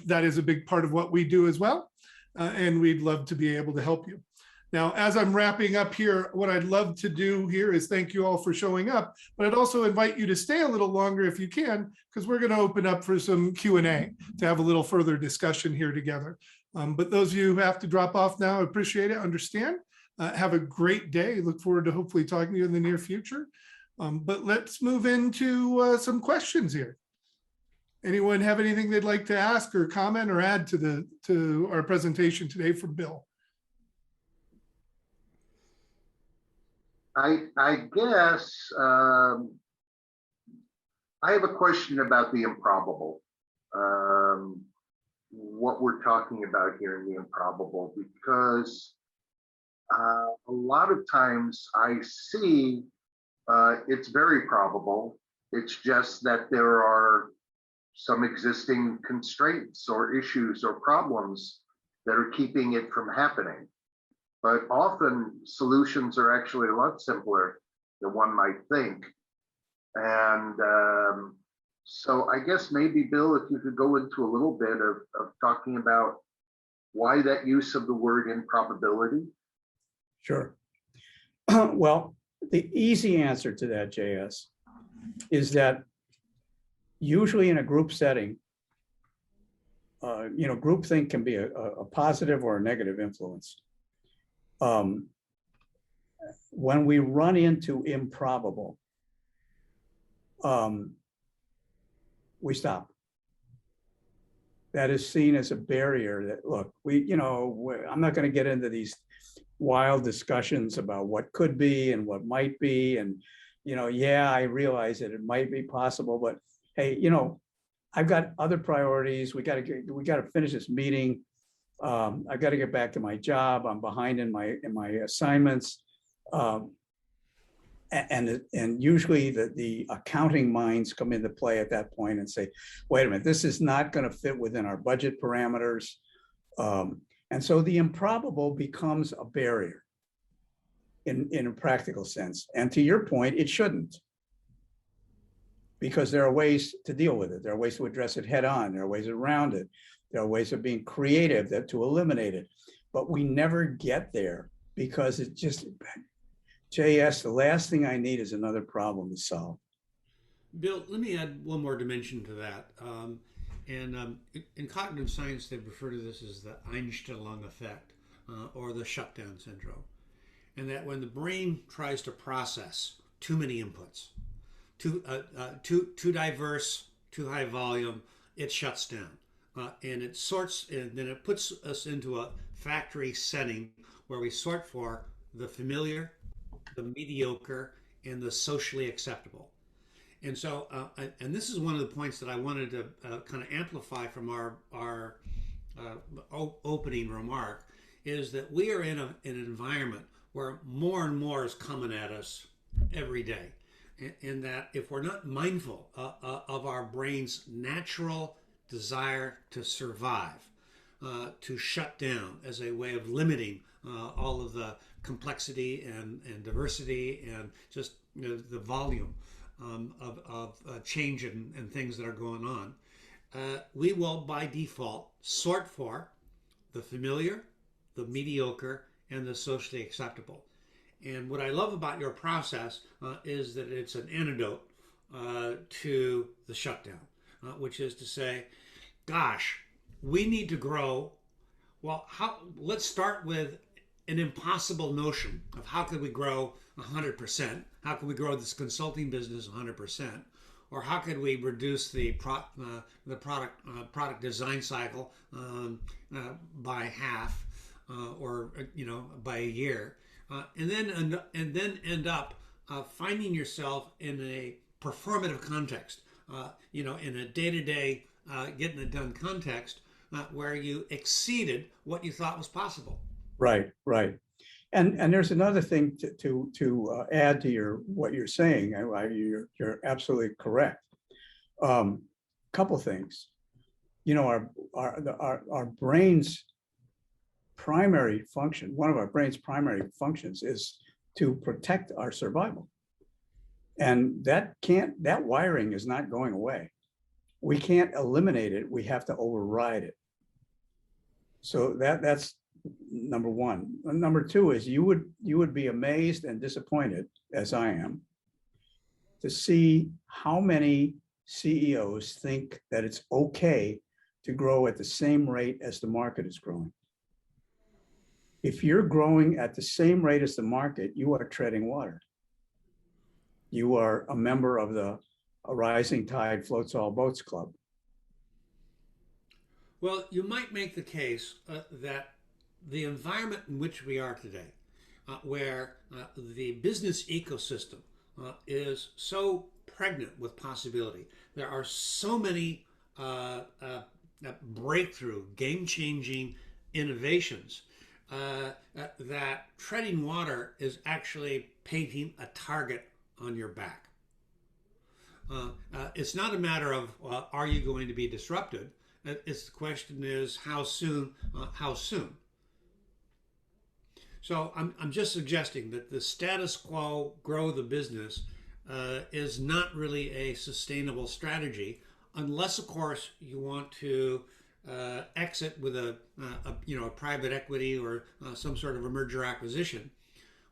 that is a big part of what we do as well. And we'd love to be able to help you. Now, as I'm wrapping up here, what I'd love to do here is thank you all for showing up, but I'd also invite you to stay a little longer if you can, because we're going to open up for some Q&A to have a little further discussion here together. But those of you who have to drop off now, I appreciate it, understand. Have a great day. Look forward to hopefully talking to you in the near future. But let's move into some questions here. Anyone have anything they'd like to ask or comment or add to our presentation today from Bill? I guess I have a question about the improbable. What we're talking about here in the improbable, because a lot of times I see it's very probable. It's just that there are some existing constraints or issues or problems that are keeping it from happening. But often solutions are actually a lot simpler than one might think. And so I guess maybe, Bill, if you could go into a little bit of talking about why that use of the word improbability. Sure. Well, the easy answer to that, JS, is that usually in a group setting, groupthink can be a positive or a negative influence. When we run into improbable, we stop. That is seen as a barrier that, look, I'm not going to get into these wild discussions about what could be and what might be. And, yeah, I realize that it might be possible, but hey, I've got other priorities. We got to finish this meeting. I got to get back to my job. I'm behind in my assignments. And usually the accounting minds come into play at that point and say, wait a minute, this is not going to fit within our budget parameters. And so the improbable becomes a barrier in a practical sense. And to your point, it shouldn't. Because there are ways to deal with it. There are ways to address it head on. There are ways around it. There are ways of being creative to eliminate it. But we never get there because it just, JS, the last thing I need is another problem to solve. Bill, let me add one more dimension to that. In cognitive science, they refer to this as the Einstein effect or the shutdown syndrome. And that when the brain tries to process too many inputs, too diverse, too high volume, it shuts down. And it sorts, and then it puts us into a factory setting where we sort for the familiar, the mediocre, and the socially acceptable. And so, and this is one of the points that I wanted to kind of amplify from our opening remark, is that we are in an environment where more and more is coming at us every day. In that if we're not mindful of our brain's natural desire to survive, to shut down as a way of limiting all of the complexity and diversity and just the volume of change and things that are going on, we will by default sort for the familiar, the mediocre, and the socially acceptable. And what I love about your process is that it's an antidote to the shutdown, which is to say, gosh, we need to grow. Well, let's start with an impossible notion of how could we grow 100%? How can we grow this consulting business 100%? Or how could we reduce the product design cycle by half, or by a year? And then end up finding yourself in a performative context, in a day-to-day getting it done context, where you exceeded what you thought was possible. Right, right. And there's another thing to add to what you're saying. You're absolutely correct. Couple things. Our brain's primary function, one of our brain's primary functions, is to protect our survival. And that wiring is not going away. We can't eliminate it. We have to override it. So that's number one. Number two is you would be amazed and disappointed, as I am, to see how many CEOs think that it's okay to grow at the same rate as the market is growing. If you're growing at the same rate as the market, you are treading water. You are a member of a rising tide floats all boats club. Well, you might make the case that the environment in which we are today, where the business ecosystem is so pregnant with possibility, there are so many breakthrough, game-changing innovations, that treading water is actually painting a target on your back. It's not a matter of are you going to be disrupted? It's the question is how soon? How soon? So I'm just suggesting that the status quo, grow the business, is not really a sustainable strategy, unless, of course, you want to exit with a private equity or some sort of a merger acquisition,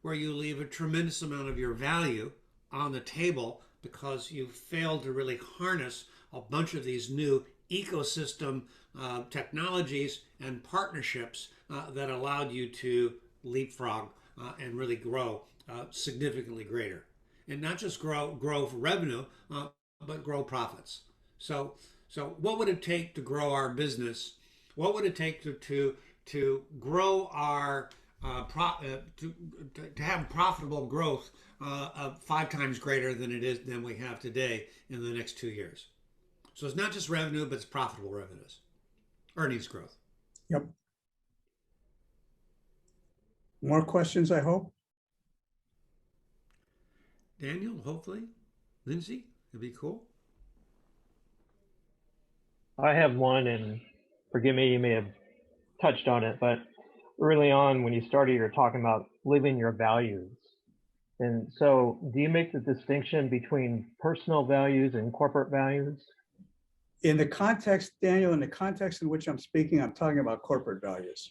where you leave a tremendous amount of your value on the table because you failed to really harness a bunch of these new ecosystem technologies and partnerships that allowed you to leapfrog and really grow significantly greater, and not just grow for revenue, but grow profits. So what would it take to grow our business? What would it take to grow our to have profitable growth of 5 times greater than we have today in the next 2 years? So it's not just revenue, but it's profitable revenues, earnings growth. Yep. More questions, I hope. Daniel, hopefully. Lindsay, it'd be cool. I have one, and forgive me, you may have touched on it, but early on when you started, you were talking about living your values. And so do you make the distinction between personal values and corporate values? In the context, Daniel, in the context in which I'm speaking, I'm talking about corporate values.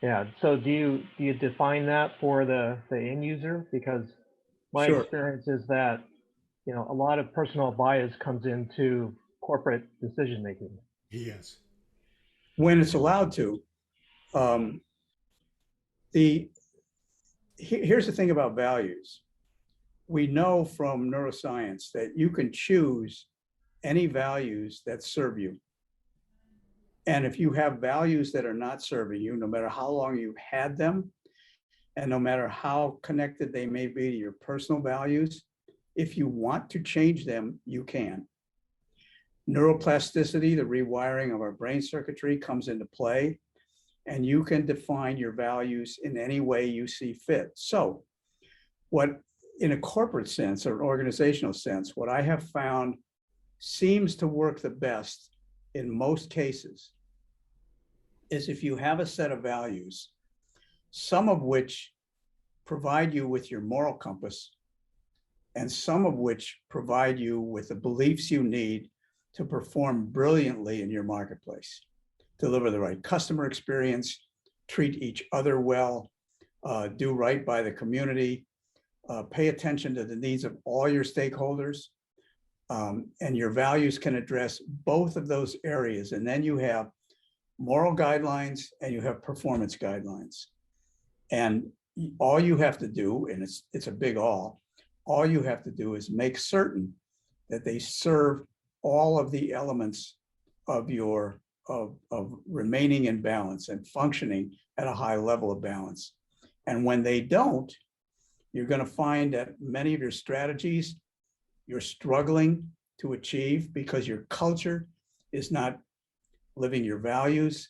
Yeah. So do you define that for the end user? Because my Sure. experience is that, a lot of personal bias comes into corporate decision making. Yes. When it's allowed to. Here's the thing about values. We know from neuroscience that you can choose any values that serve you. And if you have values that are not serving you, no matter how long you've had them, and no matter how connected they may be to your personal values, if you want to change them, you can. Neuroplasticity, the rewiring of our brain circuitry, comes into play, and you can define your values in any way you see fit. So what, in a corporate sense or an organizational sense, what I have found seems to work the best in most cases is if you have a set of values, some of which provide you with your moral compass, and some of which provide you with the beliefs you need to perform brilliantly in your marketplace, deliver the right customer experience, treat each other well, do right by the community, pay attention to the needs of all your stakeholders. And your values can address both of those areas. And then you have moral guidelines and you have performance guidelines. And all you have to do, and it's a big all you have to do is make certain that they serve all of the elements of remaining in balance and functioning at a high level of balance. And when they don't, you're going to find that many of your strategies you're struggling to achieve because your culture is not living your values,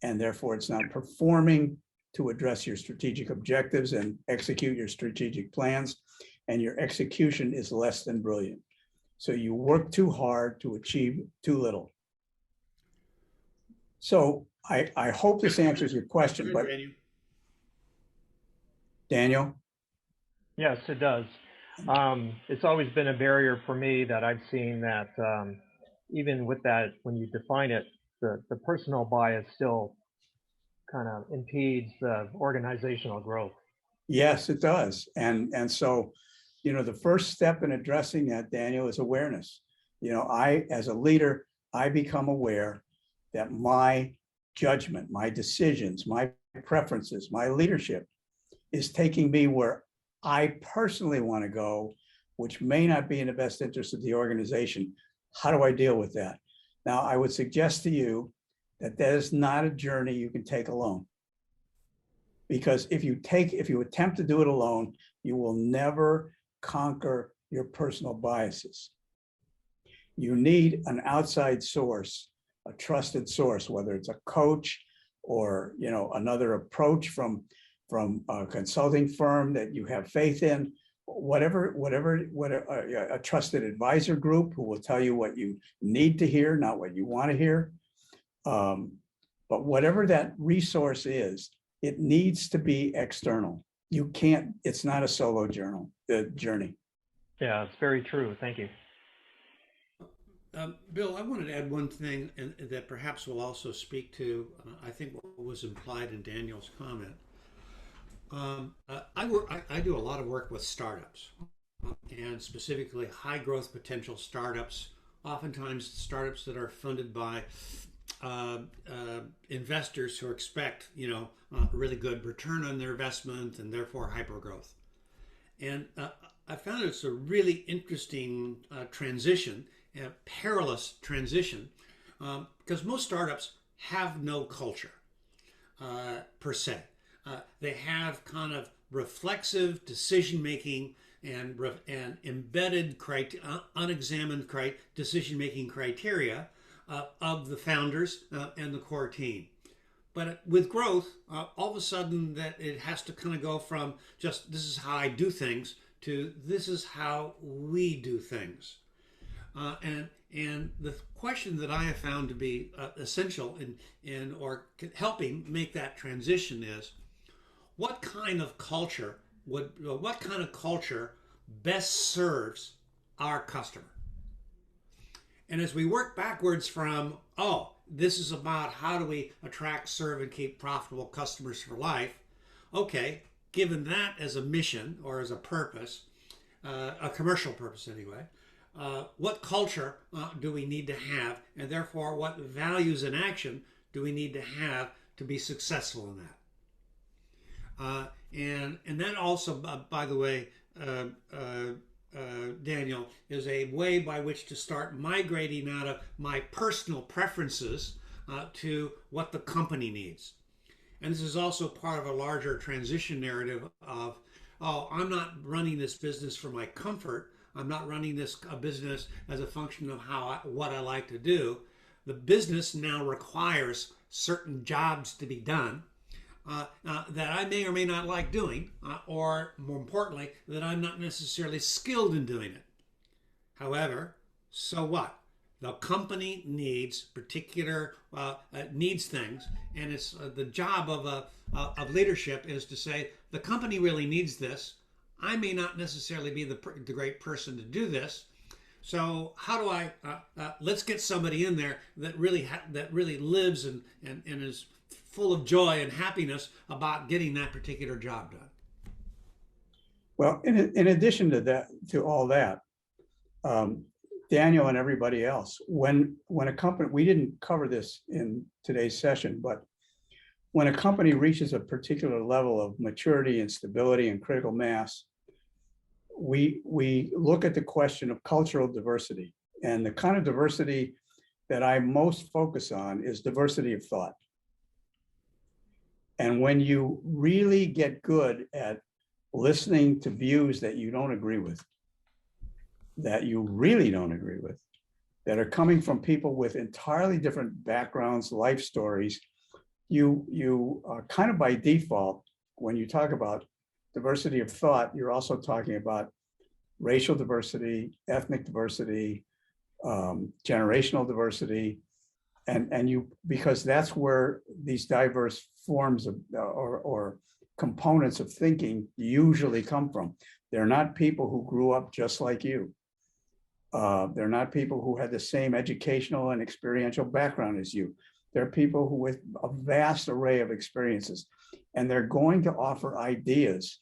and therefore it's not performing to address your strategic objectives and execute your strategic plans, and your execution is less than brilliant. So you work too hard to achieve too little. So I hope this answers your question, but Daniel? Yes, it does. It's always been a barrier for me that I've seen that even with that, when you define it, the personal bias still kind of impedes the organizational growth. Yes, it does. And so, the first step in addressing that, Daniel, is awareness. As a leader, I become aware that my judgment, my decisions, my preferences, my leadership is taking me where I personally want to go, which may not be in the best interest of the organization. How do I deal with that? Now, I would suggest to you that that is not a journey you can take alone. Because if you attempt to do it alone, you will never conquer your personal biases. You need an outside source, a trusted source, whether it's a coach or another approach from a consulting firm that you have faith in, whatever, a trusted advisor group who will tell you what you need to hear, not what you want to hear. But whatever that resource is, it needs to be external. It's not a solo journey. Yeah, it's very true. Thank you. Bill, I wanted to add one thing that perhaps will also speak to, I think, what was implied in Daniel's comment. I do a lot of work with startups, and specifically high growth potential startups, oftentimes startups that are funded by investors who expect, really good return on their investment and therefore hyper growth. And I found it's a really interesting transition, a perilous transition, because most startups have no culture per se. They have kind of reflexive decision-making and embedded unexamined decision-making criteria of the founders and the core team. But with growth, all of a sudden that it has to kind of go from just this is how I do things to this is how we do things. And the question that I have found to be essential in or helping make that transition is what kind of culture best serves our customer? And as we work backwards from, this is about how do we attract, serve, and keep profitable customers for life. Okay, given that as a mission or as a purpose, a commercial purpose anyway, what culture do we need to have, and therefore what values and action do we need to have to be successful in that? And that also, by the way, Daniel, is a way by which to start migrating out of my personal preferences to what the company needs. And this is also part of a larger transition narrative of, I'm not running this business for my comfort. I'm not running this business as a function of what I like to do. The business now requires certain jobs to be done that I may or may not like doing, or more importantly, that I'm not necessarily skilled in doing it. However, so what? The company needs particular needs things, and it's the job of leadership is to say the company really needs this. I may not necessarily be the great person to do this. So how do I? Let's get somebody in there that really lives and is full of joy and happiness about getting that particular job done. Well, in addition to that, to all that, Daniel and everybody else, when a company, we didn't cover this in today's session, but when a company reaches a particular level of maturity and stability and critical mass, we look at the question of cultural diversity. And the kind of diversity that I most focus on is diversity of thought. And when you really get good at listening to views that you don't agree with, that you really don't agree with, that are coming from people with entirely different backgrounds, life stories, you kind of by default, when you talk about diversity of thought, you're also talking about racial diversity, ethnic diversity, generational diversity, and you, because that's where these diverse forms of or components of thinking usually come from. They're not people who grew up just like you. They're not people who had the same educational and experiential background as you. They're people who with a vast array of experiences, and they're going to offer ideas,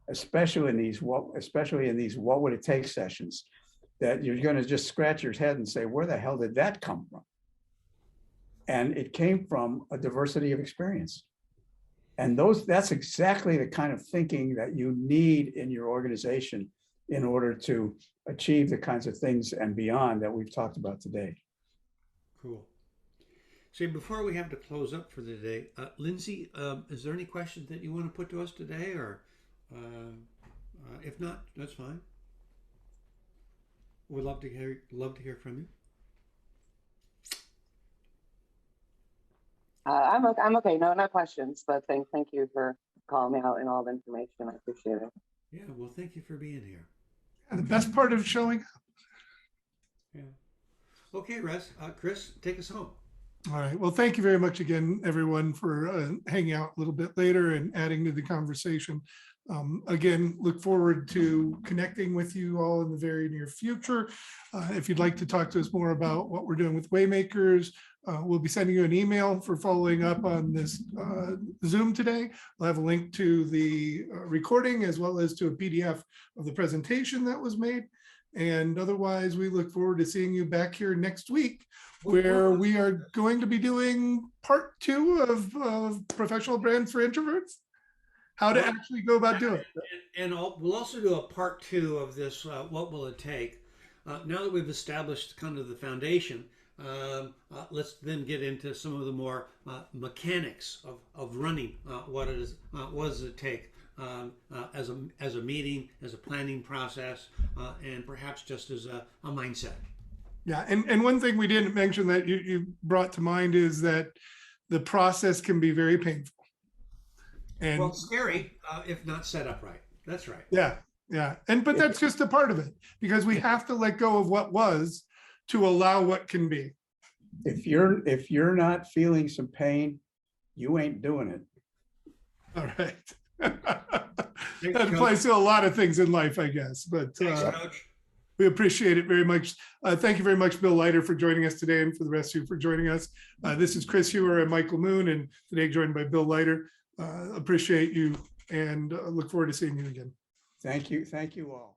especially in these what would it take sessions, that you're going to just scratch your head and say, where the hell did that come from? And it came from a diversity of experience. And that's exactly the kind of thinking that you need in your organization in order to achieve the kinds of things and beyond that we've talked about today. Cool. So before we have to close up for the day, Lindsay, is there any questions that you want to put to us today, or if not, that's fine. We'd love to hear from you. I'm okay. No questions, but thank you for calling me out and all the information. I appreciate it. Yeah, well, thank you for being here. And the best part of showing up. Yeah. Okay, Chris, take us home. All right. Well, thank you very much again, everyone, for hanging out a little bit later and adding to the conversation. Again, look forward to connecting with you all in the very near future. If you'd like to talk to us more about what we're doing with Waymakers, we'll be sending you an email for following up on this Zoom today. I'll have a link to the recording as well as to a PDF of the presentation that was made. And otherwise, we look forward to seeing you back here next week, where we are going to be doing part 2 of Professional Brands for Introverts. How to actually go about doing it. And we'll also do a part 2 of this, what will it take? Now that we've established kind of the foundation, let's then get into some of the more mechanics of running. What does it take as a meeting, as a planning process, and perhaps just as a mindset. Yeah, and one thing we didn't mention that you brought to mind is that the process can be very painful. And well, scary if not set up right. That's right. Yeah, but that's just a part of it, because we have to let go of what was to allow what can be. If you're not feeling some pain, you ain't doing it. All right. That applies to a lot of things in life, I guess. But Thanks, Coach. We appreciate it very much. Thank you very much, Bill Leiter, for joining us today, and for the rest of you for joining us. This is Chris Hewer and Michael Moon, and today joined by Bill Leiter. Appreciate you, and look forward to seeing you again. Thank you all.